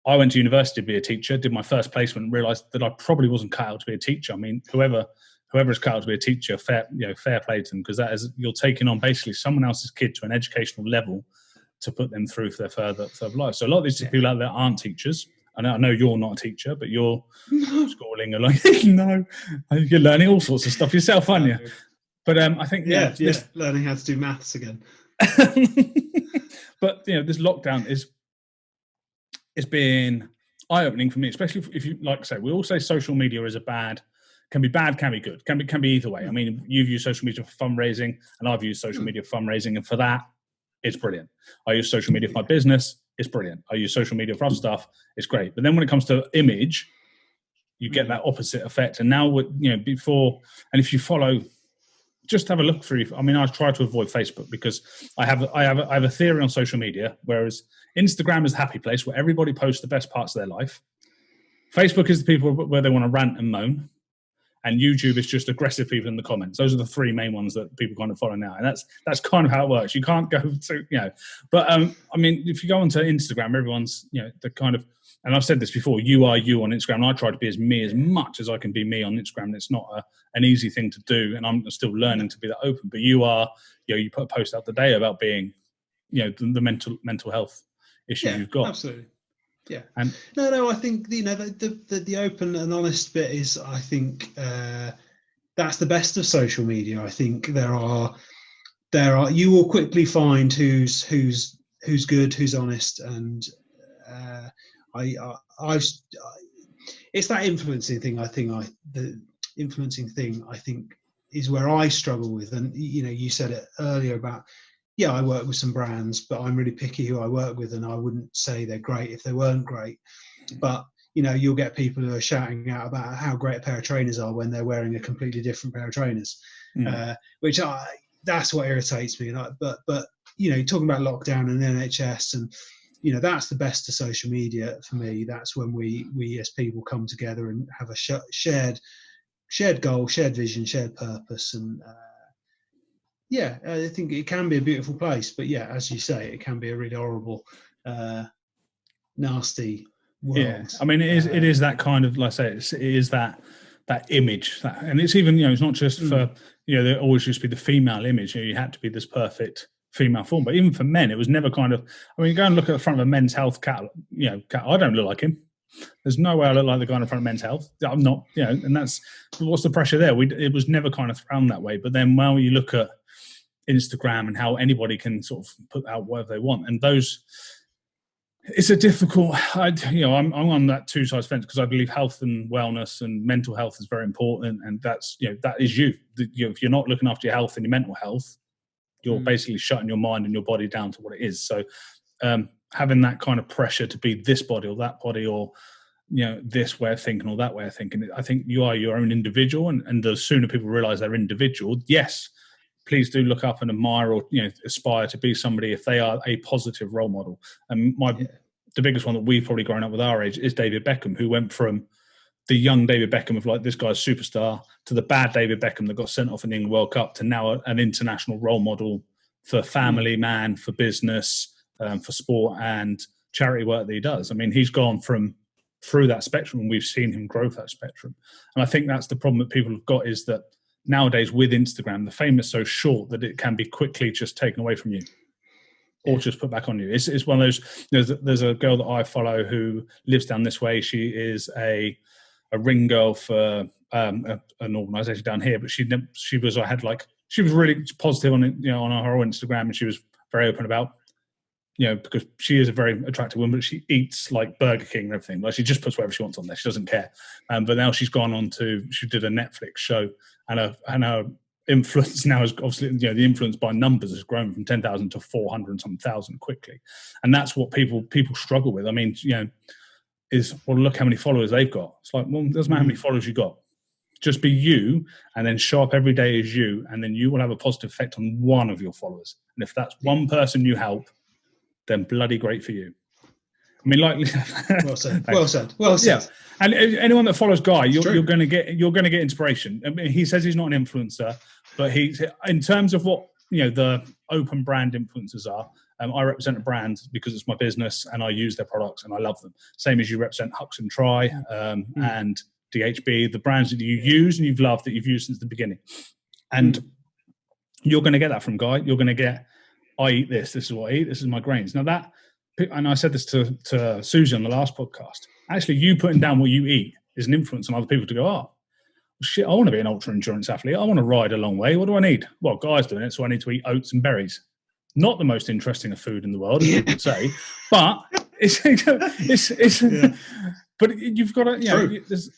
I went to university to be a teacher, did my first placement and realised that I probably wasn't cut out to be a teacher. I mean, whoever is cut out to be a teacher, fair play to them, because that is, you're taking on basically someone else's kid to an educational level to put them through for their further life. So a lot of these people out there aren't teachers. I know you're not a teacher, but you're schooling a lot. No, you're learning all sorts of stuff yourself, aren't you? But I think learning how to do maths again. But this lockdown it's been eye-opening for me, especially if you, like I say, we all say social media is can be bad, can be good, can be either way. I mean, you've used social media for fundraising, and I've used social media for fundraising, and for that, it's brilliant. I use social media for my business. It's brilliant. I use social media for other stuff. It's great. But then when it comes to image, you get that opposite effect. And now, before, and if you follow, just have a look through. I mean, I try to avoid Facebook because I have a theory on social media, whereas Instagram is a happy place where everybody posts the best parts of their life. Facebook is the people where they want to rant and moan. And YouTube is just aggressive people in the comments. Those are the three main ones that people kind of follow now. And that's kind of how it works. You can't go to, But, I mean, if you go onto Instagram, everyone's, the kind of, and I've said this before, you are you on Instagram. And I try to be as me as much as I can be me on Instagram. And it's not an easy thing to do. And I'm still learning to be that open. But you are, you put a post out today about being, the mental health issues you've got. Absolutely. Yeah. No, I think the open and honest bit is, I think that's the best of social media. I think there are you will quickly find who's good, who's honest, and it's that influencing thing. The influencing thing I think is where I struggle with, and you said it earlier about yeah, I work with some brands, but I'm really picky who I work with, and I wouldn't say they're great if they weren't great. But you'll get people who are shouting out about how great a pair of trainers are when they're wearing a completely different pair of trainers, which that's what irritates me. But talking about lockdown and NHS, and that's the best of social media for me. That's when we as people come together and have a shared goal, shared vision, shared purpose, and I think it can be a beautiful place. But yeah, as you say, it can be a really horrible, nasty world. Yeah, I mean, it is that kind of, like I say, it is that image, and it's even, it's not just for, there always used to be the female image. You had to be this perfect female form, but even for men, it was never kind of. I mean, you go and look at the front of a Men's Health cat. I don't look like him. There's no way I look like the guy in front of Men's Health. I'm not, and that's what's the pressure there. It was never kind of thrown that way. But then, when you look at Instagram and how anybody can sort of put out whatever they want, and those. It's a difficult. I'm on that two sides fence because I believe health and wellness and mental health is very important, and that's that is you. If you're not looking after your health and your mental health, you're basically shutting your mind and your body down to what it is. So having that kind of pressure to be this body or that body, or this way of thinking or that way of thinking, I think you are your own individual, and the sooner people realise they're individual, yes, please do look up and admire or aspire to be somebody if they are a positive role model. And the biggest one that we've probably grown up with our age is David Beckham, who went from the young David Beckham of like this guy's superstar to the bad David Beckham that got sent off in the England World Cup to now an international role model for family man, for business, for sport and charity work that he does. I mean, he's gone through that spectrum, and we've seen him grow that spectrum. And I think that's the problem that people have got, is that nowadays with Instagram, the fame is so short that it can be quickly just taken away from you or just put back on you. It's one of those, there's a girl that I follow who lives down this way. She is a ring girl for an organisation down here, but she was really positive on it, on her Instagram, and she was very open about, because she is a very attractive woman, but she eats like Burger King and everything. Like, she just puts whatever she wants on there. She doesn't care. But now she's gone on she did a Netflix show, and her influence now is obviously, the influence by numbers has grown from 10,000 to 400 and some thousand quickly. And that's what people struggle with. I mean, look how many followers they've got. It's like, well, it doesn't matter how many followers you got. Just be you, and then show up every day as you, and then you will have a positive effect on one of your followers. And if that's one person you help, then bloody great for you. I mean, like, well said. Well said. Yeah, and anyone that follows Guy, you're going to get inspiration. I mean, he says he's not an influencer, but he's, in terms of what the open brand influencers are. I represent a brand because it's my business, and I use their products and I love them. Same as you represent Hux and Try and DHB, the brands that you use and you've loved, that you've used since the beginning. And you're going to get that from Guy. You're going to get, I eat this. This is what I eat. This is my grains. Now that, and I said this to Susie on the last podcast, actually you putting down what you eat is an influence on other people to go, oh, shit, I want to be an ultra endurance athlete. I want to ride a long way. What do I need? Well, Guy's doing it, so I need to eat oats and berries. Not the most interesting of food in the world, as you would say, but it's but you've got to,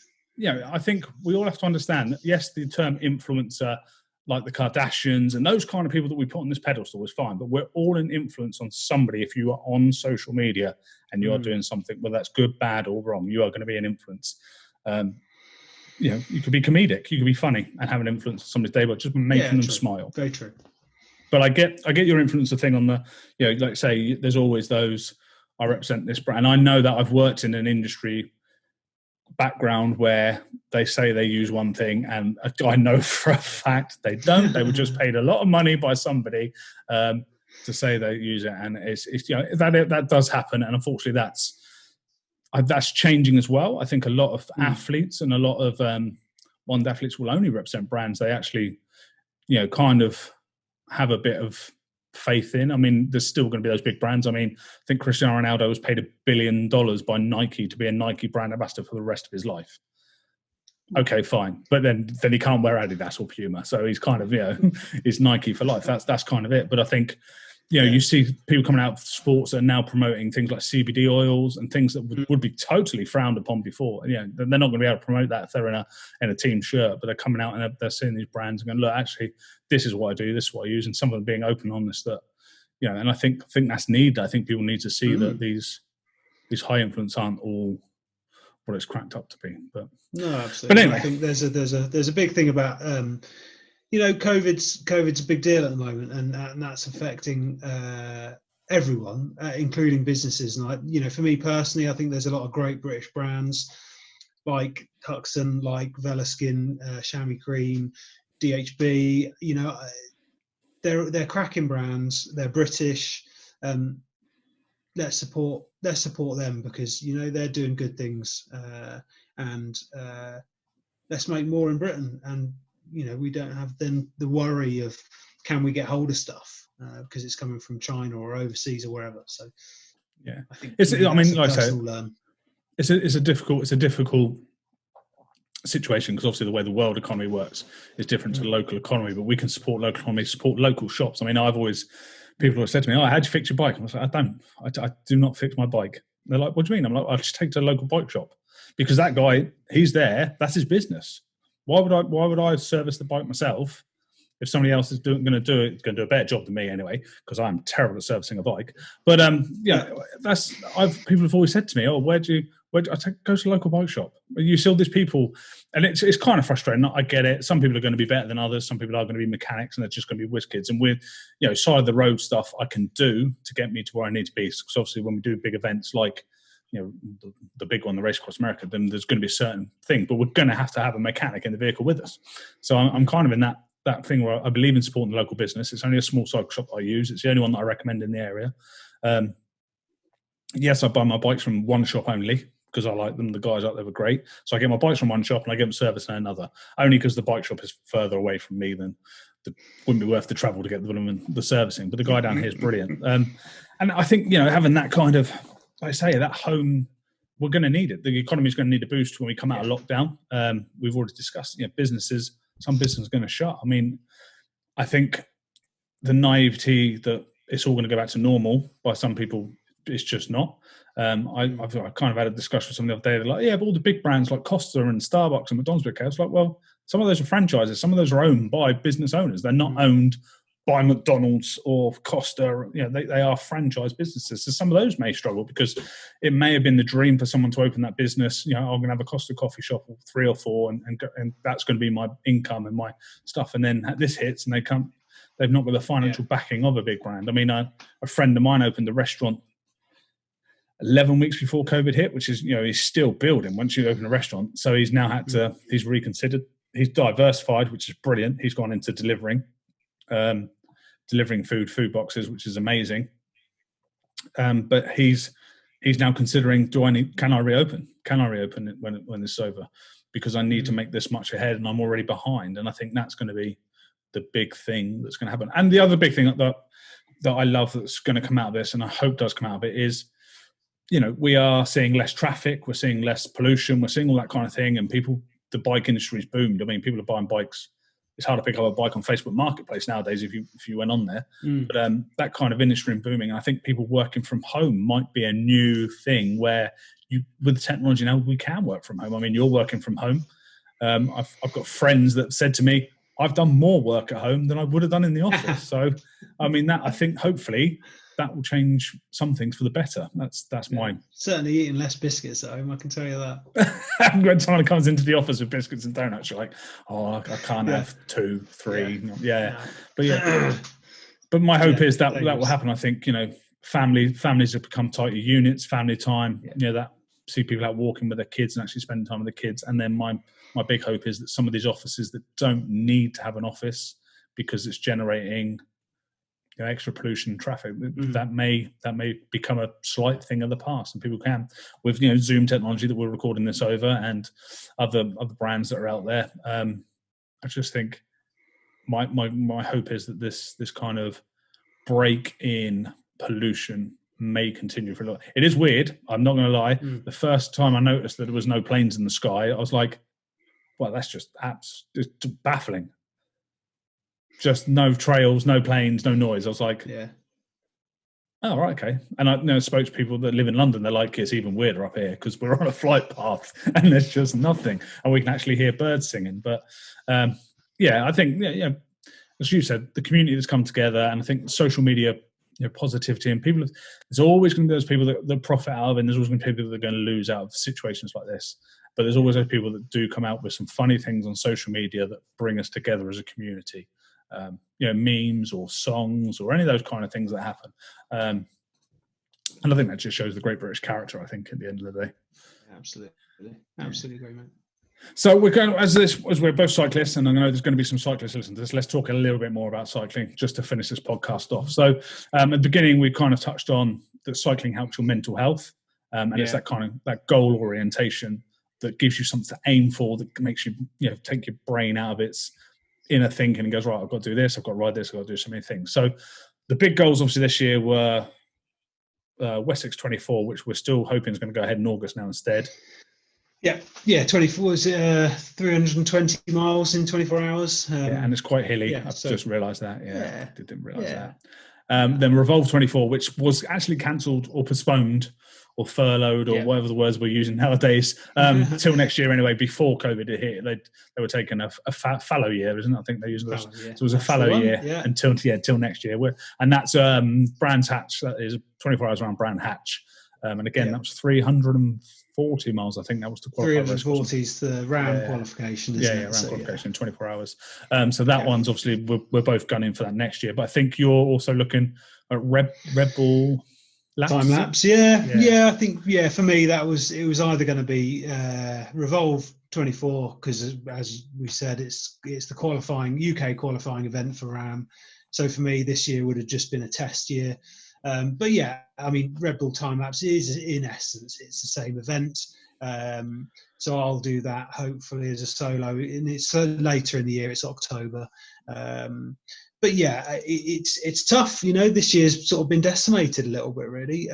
I think we all have to understand that, yes, the term influencer, like the Kardashians and those kind of people that we put on this pedestal, is fine, but we're all an influence on somebody. If you are on social media and you are doing something, whether that's good, bad, or wrong, you are going to be an influence. You could be comedic, you could be funny and have an influence on somebody's day, but just making them smile. Very true. But I get your influencer thing on the, like say, there's always those, I represent this brand. And I know that I've worked in an industry background where they say they use one thing, and I know for a fact they don't. They were just paid a lot of money by somebody to say they use it, and it's that does happen, and unfortunately that's changing as well. I think a lot of athletes and a lot of one athletes will only represent brands they actually kind of have a bit of faith in. I mean, there's still going to be those big brands. I mean, I think Cristiano Ronaldo was paid $1 billion by Nike to be a Nike brand ambassador for the rest of his life. Okay, fine, but then he can't wear Adidas or Puma, so he's kind of he's Nike for life. That's kind of it. But I think you see people coming out of sports that are now promoting things like CBD oils and things that would be totally frowned upon before. They're not going to be able to promote that if they're in a team shirt, but they're coming out and they're seeing these brands and going, look, actually, this is what I do, this is what I use, and some of them being open and honest that and I think that's needed. I think people need to see that Mm. these high influence aren't all what it's cracked up to be. But No, absolutely. anyway, I think there's a big thing about COVID's a big deal at the moment, and that's affecting everyone, including businesses. And for me personally, I think there's a lot of great British brands like Tuxton, like Velaskin, Chamois Cream, DHB. They're cracking brands. They're British. Let's support them, because they're doing good things, and let's make more in Britain. And we don't have then the worry of, can we get hold of stuff because it's coming from China or overseas or wherever. So yeah, I think it's. I mean, like I say, it's a difficult situation, because obviously the way the world economy works is different to the local economy. But we can support local economy, support local shops. I mean, people have said to me, "Oh, how'd you fix your bike?" I was like, I do not fix my bike. And they're like, "What do you mean?" I'm like, "I just take to a local bike shop, because that guy, he's there. That's his business. Why would I service the bike myself if somebody else is going to do a better job than me anyway? Because I'm terrible at servicing a bike." But people have always said to me, "Oh, where do I go to a local bike shop?" You see all these people, and it's kind of frustrating. I get it. Some people are going to be better than others. Some people are going to be mechanics, and they're just going to be whiz kids. And with side of the road stuff, I can do to get me to where I need to be. Because obviously, when we do big events like the big one, the Race Across America, then there's going to be a certain thing. But we're going to have a mechanic in the vehicle with us. So I'm kind of in that thing where I believe in supporting the local business. It's only a small cycle shop I use. It's the only one that I recommend in the area. Yes, I buy my bikes from one shop only, because I like them. The guys out there were great. So I get my bikes from one shop and I get them serviced in another, only because the bike shop is further away from me than wouldn't be worth the travel to get them and the servicing. But the guy down here is brilliant. And I think, having that kind of, like I say, that home, we're going to need it. The economy is going to need a boost when we come out of lockdown. We've already discussed, some business is going to shut. I mean, I think the naivety that it's all going to go back to normal by some people, it's just not. I've kind of had a discussion with someone the other day. They're like, yeah, but all the big brands like Costa and Starbucks and McDonald's, I was like, well, some of those are franchises. Some of those are owned by business owners. They're not owned by McDonald's or Costa. They are franchise businesses. So some of those may struggle, because it may have been the dream for someone to open that business. I'm going to have a Costa coffee shop, or 3 or 4, and that's going to be my income and my stuff. And then this hits, and they've not got the financial backing of a big brand. I mean, a friend of mine opened a restaurant 11 weeks before COVID hit, which is, he's still building once you open a restaurant. So he's now he's reconsidered. He's diversified, which is brilliant. He's gone into delivering food boxes, which is amazing. But he's now considering, can I reopen? Can I reopen it when this is over? Because I need to make this much ahead, and I'm already behind. And I think that's going to be the big thing that's going to happen. And the other big thing that I love that's going to come out of this, and I hope does come out of it, is, we are seeing less traffic, we're seeing less pollution, we're seeing all that kind of thing, and the bike industry's boomed. I mean, people are buying bikes. It's hard to pick up a bike on Facebook Marketplace nowadays if you went on there. But that kind of industry and booming. And I think people working from home might be a new thing where with the technology now, we can work from home. I mean, you're working from home. I've got friends that said to me, I've done more work at home than I would have done in the office. So, I mean, I think hopefully that will change some things for the better. That's mine. Certainly eating less biscuits at home, I can tell you that. When someone comes into the office with biscuits and donuts, you're like, oh, I can't have 2, 3. Yeah. No. But my hope is that will happen. I think, families have become tighter units, family time, that see people out walking with their kids and actually spending time with the kids. And then my big hope is that some of these offices that don't need to have an office because it's generating extra pollution and traffic, that may become a slight thing of the past, and people can, with Zoom technology that we're recording this over, and other brands that are out there. I just think my hope is that this kind of break in pollution may continue for a lot. It is weird, I'm not going to lie. The first time I noticed that there was no planes in the sky, I was like, well, that's just baffling. Just no trails, no planes, no noise. I was like, oh, right, okay. And I spoke to people that live in London. They're like, it's even weirder up here because we're on a flight path and there's just nothing. And we can actually hear birds singing. But, I think, as you said, the community that's come together, and I think social media positivity, and people. There's always going to be those people that profit out of it, and there's always going to be people that are going to lose out of situations like this. But there's always those people that do come out with some funny things on social media that bring us together as a community. Memes or songs or any of those kind of things that happen. And I think that just shows the great British character, I think, at the end of the day. Absolutely great, mate. So we're going, as we're both cyclists, and I know there's going to be some cyclists listening to this, let's talk a little bit more about cycling just to finish this podcast off. So at the beginning, we kind of touched on that cycling helps your mental health. And it's that kind of that goal orientation that gives you something to aim for, that makes you, take your brain out of its inner thinking and goes, right, I've got to do this, I've got to ride this, I've got to do so many things. So the big goals obviously this year were Wessex 24, which we're still hoping is going to go ahead in August now instead. Yeah, 24 is 320 miles in 24 hours. And it's quite hilly. I've just realised that. I didn't realise that. Then Revolve 24, which was actually cancelled or postponed or furloughed or whatever the words we're using nowadays, till next year anyway. Before COVID hit, they were taking a fallow year, isn't it? I think they used those. So it was a fallow year until next year. And that's Brands Hatch. That is 24 hours around Brands Hatch. And again, that was 340 miles. I think that was the qualifier. 340 is the round qualification, isn't it? Round qualification in 24 hours. So that one's obviously, we're both gunning for that next year. But I think you're also looking at Red Bull laps. Time lapse, I think, for me, it was either going to be Revolve 24, because as we said, it's the UK qualifying event for RAM. So for me, this year would have just been a test year. But Red Bull Time Lapse is, in essence, it's the same event. So I'll do that hopefully as a solo, and it's later in the year. It's October. But it's tough. This year's sort of been decimated a little bit, really.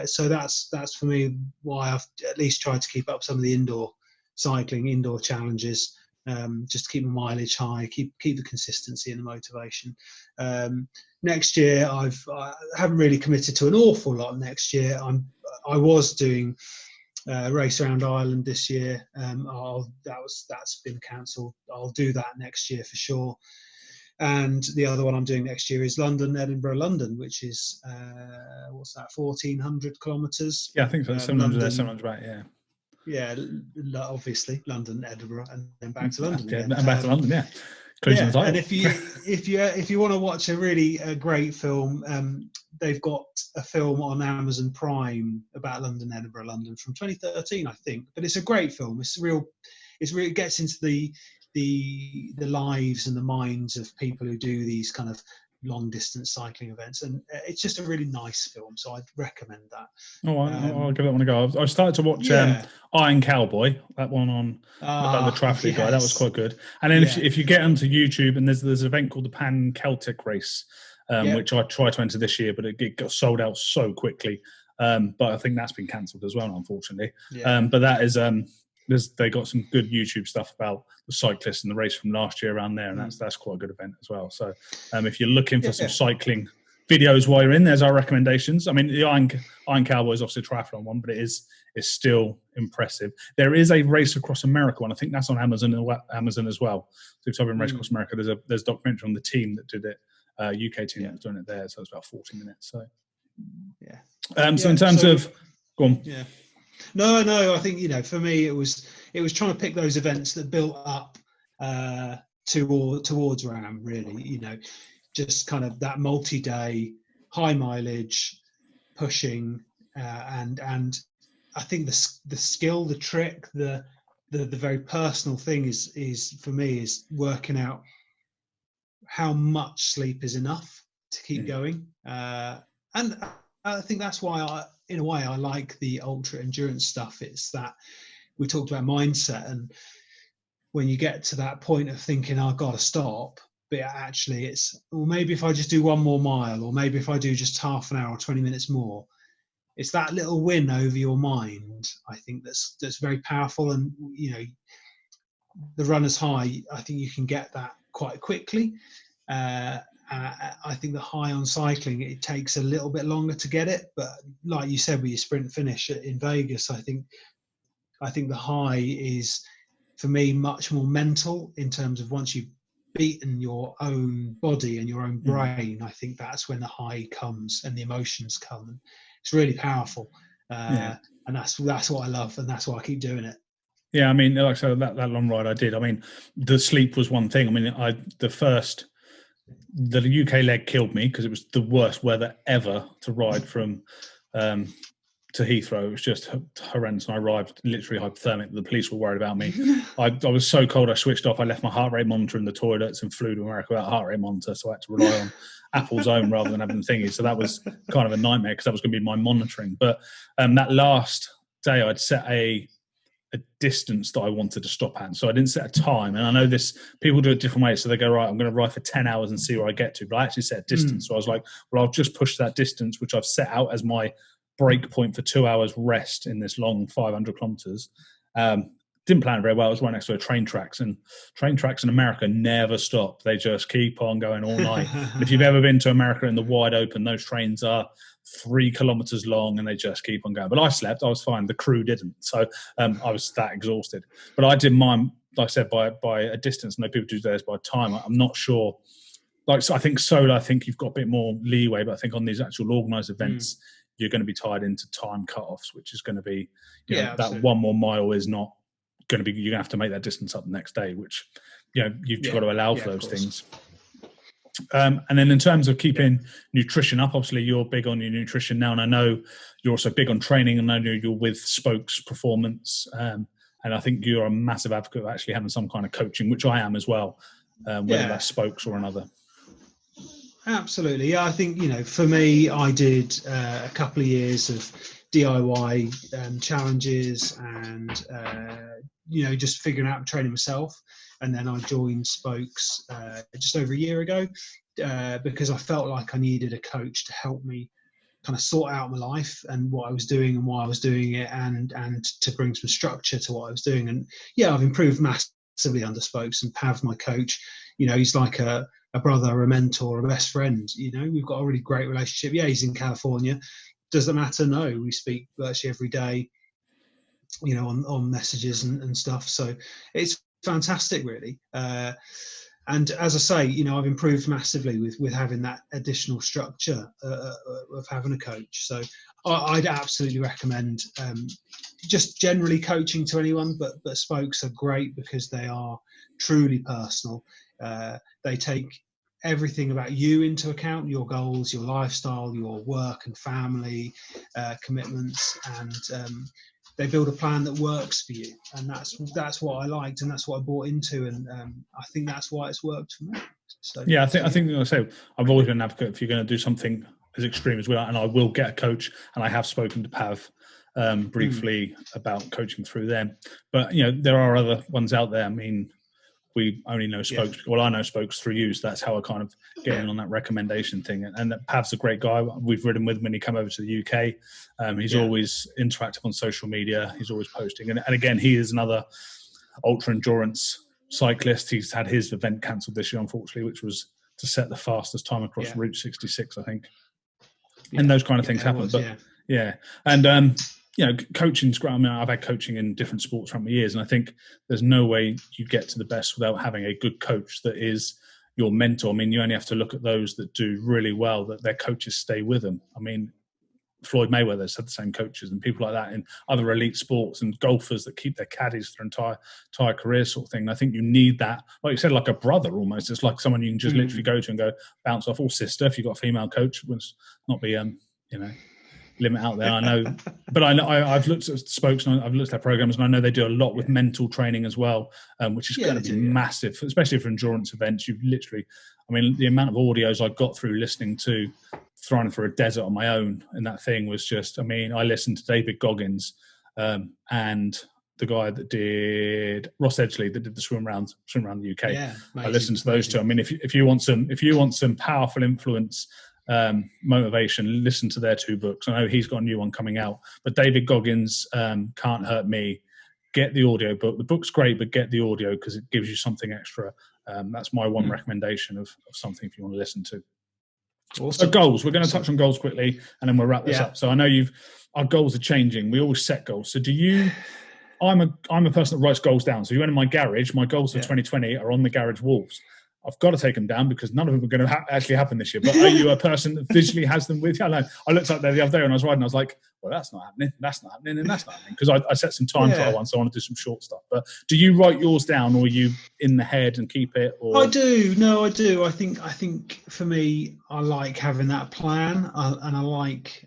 So that's for me why I've at least tried to keep up some of the indoor cycling, indoor challenges. Just to keep my mileage high, keep the consistency and the motivation. Next year, I haven't really committed to an awful lot. Next year, I was doing race around Ireland this year. That's been cancelled. I'll do that next year for sure. And the other one I'm doing next year is London, Edinburgh, London, which is 1,400 kilometres. Yeah, I think so. 700 there, 700 back. Yeah. Yeah, obviously London, Edinburgh, and then back to London again. And back to London, yeah. And if you want to watch a really great film, they've got a film on Amazon Prime about London, Edinburgh, London from 2013, I think. But it's a great film. It gets into the lives and the minds of people who do these kind of long distance cycling events, and it's just a really nice film, so I'd recommend that. I'll give that one a go. I started to watch Iron Cowboy, that one on about the triathlete guy. That was quite good. And then if you get onto YouTube, and there's an event called the Pan Celtic Race, which I tried to enter this year, but it got sold out so quickly. But I think that's been cancelled as well, unfortunately. But that is they got some good YouTube stuff about the cyclists and the race from last year around there, and that's quite a good event as well. So if you're looking for some cycling videos while you're in, there's our recommendations. I mean, the Iron Cowboy is obviously a triathlon one, but it's still impressive. There is a Race Across America one. I think that's on Amazon as well. So if you've Race Across America, there's a documentary on the team that did it, UK team that was doing it there. So it's about 40 minutes. So so in terms of, go on. Yeah. No. I think for me it was trying to pick those events that built up towards RAM. Really, just kind of that multi-day, high mileage, pushing, and I think the skill, the trick, the very personal thing is for me is working out how much sleep is enough to keep going, and I think that's why in a way I like the ultra endurance stuff. It's that we talked about mindset, and when you get to that point of thinking I've got to stop, but actually it's, well, maybe if I just do one more mile, or maybe if I do just half an hour or 20 minutes more, it's that little win over your mind, I think that's very powerful. And the runner's high, I think you can get that quite quickly. I think the high on cycling, it takes a little bit longer to get it, but like you said with your sprint finish in Vegas, I think the high is for me much more mental, in terms of once you've beaten your own body and your own brain, I think that's when the high comes and the emotions come. And it's really powerful. And that's what I love, and that's why I keep doing it. Yeah, I mean, like I said, that long ride I did. I mean, the sleep was one thing. I mean, the UK leg killed me because it was the worst weather ever to ride from to Heathrow. It was just horrendous. And I arrived literally hypothermic. The police were worried about me. I was so cold I switched off. I left my heart rate monitor in the toilets and flew to America without a heart rate monitor. So I had to rely on Apple's own rather than having the thingy. So that was kind of a nightmare because that was going to be my monitoring. But that last day I'd set a distance that I wanted to stop at. So I didn't set a time. And I know people do it different ways. So they go, right, I'm going to ride for 10 hours and see where I get to. But I actually set a distance. So I was like, well, I'll just push that distance, which I've set out as my break point for 2 hours rest in this long 500 kilometers. Didn't plan it very well. I was right next to train tracks, and train tracks in America never stop. They just keep on going all night. And if you've ever been to America in the wide open, those trains are 3 kilometers long and they just keep on going. But I slept, I was fine. The crew didn't. So I was that exhausted. But I did mine, like I said, by a distance. No, people do theirs by time. I'm not sure. So I think solo, I think you've got a bit more leeway, but I think on these actual organised events, you're going to be tied into time cut-offs, which is going to be, that 1 more mile is not going to be, you're going to have to make that distance up the next day, which, you've got to allow for those things. And then in terms of keeping nutrition up, obviously you're big on your nutrition now, and I know you're also big on training, and I know you're with Spokes Performance, and I think you're a massive advocate of actually having some kind of coaching, which I am as well, whether that's Spokes or another. Absolutely. Yeah, I think, for me, I did a couple of years of DIY challenges and, just figuring out training myself. And then I joined Spokes just over a year ago because I felt like I needed a coach to help me kind of sort out my life and what I was doing and why I was doing it, and to bring some structure to what I was doing. And I've improved massively under Spokes, and Pav, my coach, he's like a brother, a mentor, a best friend. We've got a really great relationship. Yeah, he's in California. Does that matter? No, we speak virtually every day, on messages and stuff. So it's fantastic, really. And as I say, I've improved massively with having that additional structure of having a coach. So I'd absolutely recommend just generally coaching to anyone, but Spokes are great because they are truly personal. They take everything about you into account, your goals, your lifestyle, your work and family commitments, and they build a plan that works for you. And that's what I liked, and that's what I bought into, and I think that's why it's worked for me. So I think like I say, I've always been an advocate if you're going to do something as extreme as well, and I will get a coach, and I have spoken to Pav briefly about coaching through them. But there are other ones out there. I mean, we only know Spokes. Well, I know Spokes through you, so that's how I kind of get in on that recommendation thing. And Pav's a great guy. We've ridden with him when he came over to the UK. He's always interactive on social media. He's always posting. And again, he is another ultra endurance cyclist. He's had his event cancelled this year, unfortunately, which was to set the fastest time across Route 66, I think. And those kind of things happen. And coaching's great. I mean, I've had coaching in different sports throughout my years, and I think there's no way you get to the best without having a good coach that is your mentor. I mean, you only have to look at those that do really well, that their coaches stay with them. I mean, Floyd Mayweather's had the same coaches, and people like that in other elite sports, and golfers that keep their caddies their entire career, sort of thing. And I think you need that, like you said, like a brother almost. It's like someone you can just literally go to and go bounce off, or sister if you've got a female coach. Would not be limit out there, I know. But I've looked at Spokes, and I've looked at their programs, and I know they do a lot with mental training as well, which is going to be massive, especially for endurance events. You've literally, I mean, the amount of audios I got through listening to Throwing for a Desert on my own, and that thing was just, I mean, I listened to David Goggins and the guy that did Ross Edgley that did the swim around the UK. Yeah, I listened to those two. I mean, if you want some powerful influence, motivation, listen to their 2 books. I know he's got a new one coming out, but David Goggins, Can't Hurt Me, get the audio book. The book's great, but get the audio because it gives you something extra. That's my one recommendation of something if you want to listen to. Awesome. So goals, we're going to touch on goals quickly and then we'll wrap this up. So I know our goals are changing. We always set goals. So I'm a person that writes goals down. So you went in my garage, my goals for 2020 are on the garage walls. I've got to take them down because none of them are going to actually happen this year. But are you a person that visually has them with you? I looked up there the other day when I was riding. I was like, well, that's not happening. That's not happening. And that's not happening. Because I set some time trial once. So I want to do some short stuff. But do you write yours down, or are you in the head and keep it? Or? I do. No, I do. I think for me, I like having that plan, and I like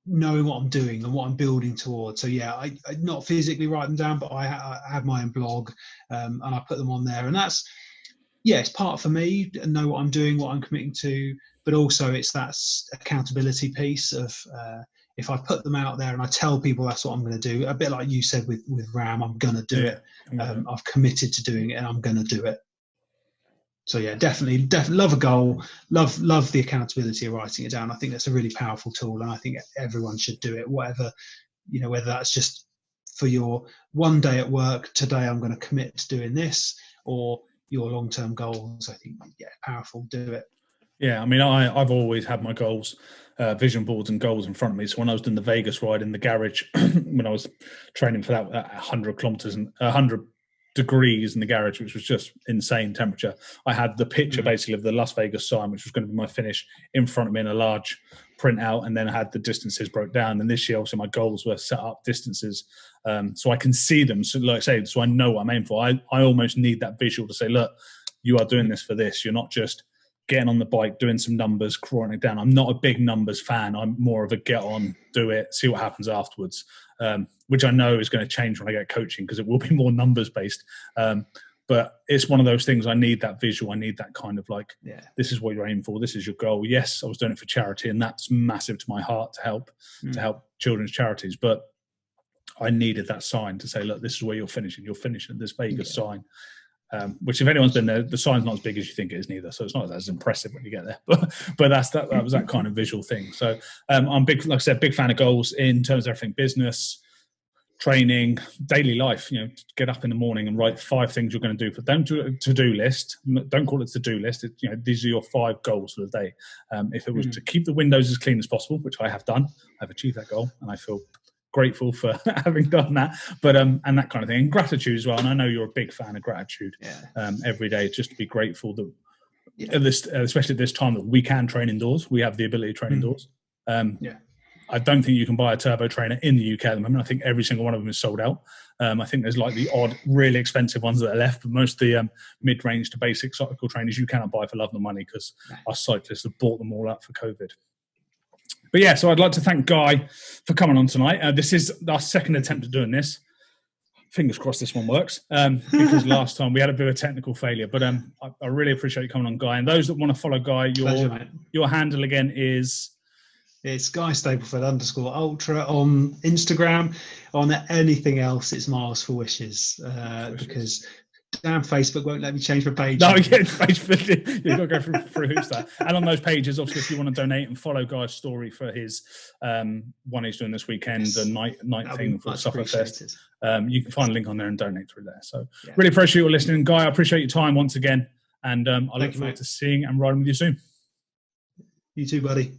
knowing what I'm doing and what I'm building towards. So yeah, I not physically write them down, but I have my own blog, and I put them on there. And that's, it's part for me and know what I'm doing, what I'm committing to, but also it's that accountability piece of if I put them out there and I tell people that's what I'm going to do, a bit like you said with Ram, I'm going to do it. I've committed to doing it and I'm going to do it. So yeah, definitely love a goal, love the accountability of writing it down. I think that's a really powerful tool, and I think everyone should do it. Whatever, whether that's just for your one day at work, today I'm going to commit to doing this, or your long-term goals. I think powerful. Do it. Yeah, I mean, I've always had my goals, vision boards and goals in front of me. So when I was doing the Vegas ride in the garage, when I was training for that 100 kilometers and 100 degrees in the garage, which was just insane temperature, I had the picture basically of the Las Vegas sign, which was going to be my finish, in front of me in a large printout, and then I had the distances broke down. And this year also my goals were set up distances, so I can see them, so like I say, so I know what I'm aiming for. I almost need that visual to say, look, you are doing this for this. You're not just getting on the bike, doing some numbers, crawling it down. I'm not a big numbers fan. I'm more of a get on, do it, see what happens afterwards, which I know is going to change when I get coaching, because it will be more numbers based. But it's one of those things. I need that visual. I need that kind of like, this is what you're aiming for. This is your goal. Yes, I was doing it for charity, and that's massive to my heart to help children's charities. But I needed that sign to say, look, this is where you're finishing. You're finishing this Vegas sign. Which, if anyone's been there, the sign's not as big as you think it is neither, so it's not as impressive when you get there. But that was that kind of visual thing. So I'm big, like I said, big fan of goals in terms of everything: business, training, daily life. Get up in the morning and write 5 things you're going to do. But don't do a to-do list. Don't call it a to-do list. These are your 5 goals for the day. If it was to keep the windows as clean as possible, which I have done, I've achieved that goal, and I feel grateful for having done that, but and that kind of thing, and gratitude as well. And I know you're a big fan of gratitude. Every day, just to be grateful that especially at this time, that we can train indoors. We have the ability to train indoors. I don't think you can buy a turbo trainer in the UK at the moment. I think every single one of them is sold out. I think there's like the odd really expensive ones that are left, but most of the mid-range to basic cycle trainers you cannot buy for love nor money, because our cyclists have bought them all up for COVID. But yeah, so I'd like to thank Guy for coming on tonight. This is our second attempt at doing this. Fingers crossed this one works, because last time we had a bit of a technical failure. But I really appreciate you coming on, Guy. And those that want to follow Guy, your handle again is... It's Guy Stapleford _ultra on Instagram. On anything else, it's Miles for Wishes, because... damn, Facebook won't let me change my page. No, Facebook, you've got to go through hoops there. And on those pages, obviously, if you want to donate and follow Guy's story for his one he's doing this weekend, the night thing for Suffolk Fest, you can find a link on there and donate through there. So really appreciate you listening. Guy, I appreciate your time once again, and I look forward to seeing and riding with you soon. You too, buddy.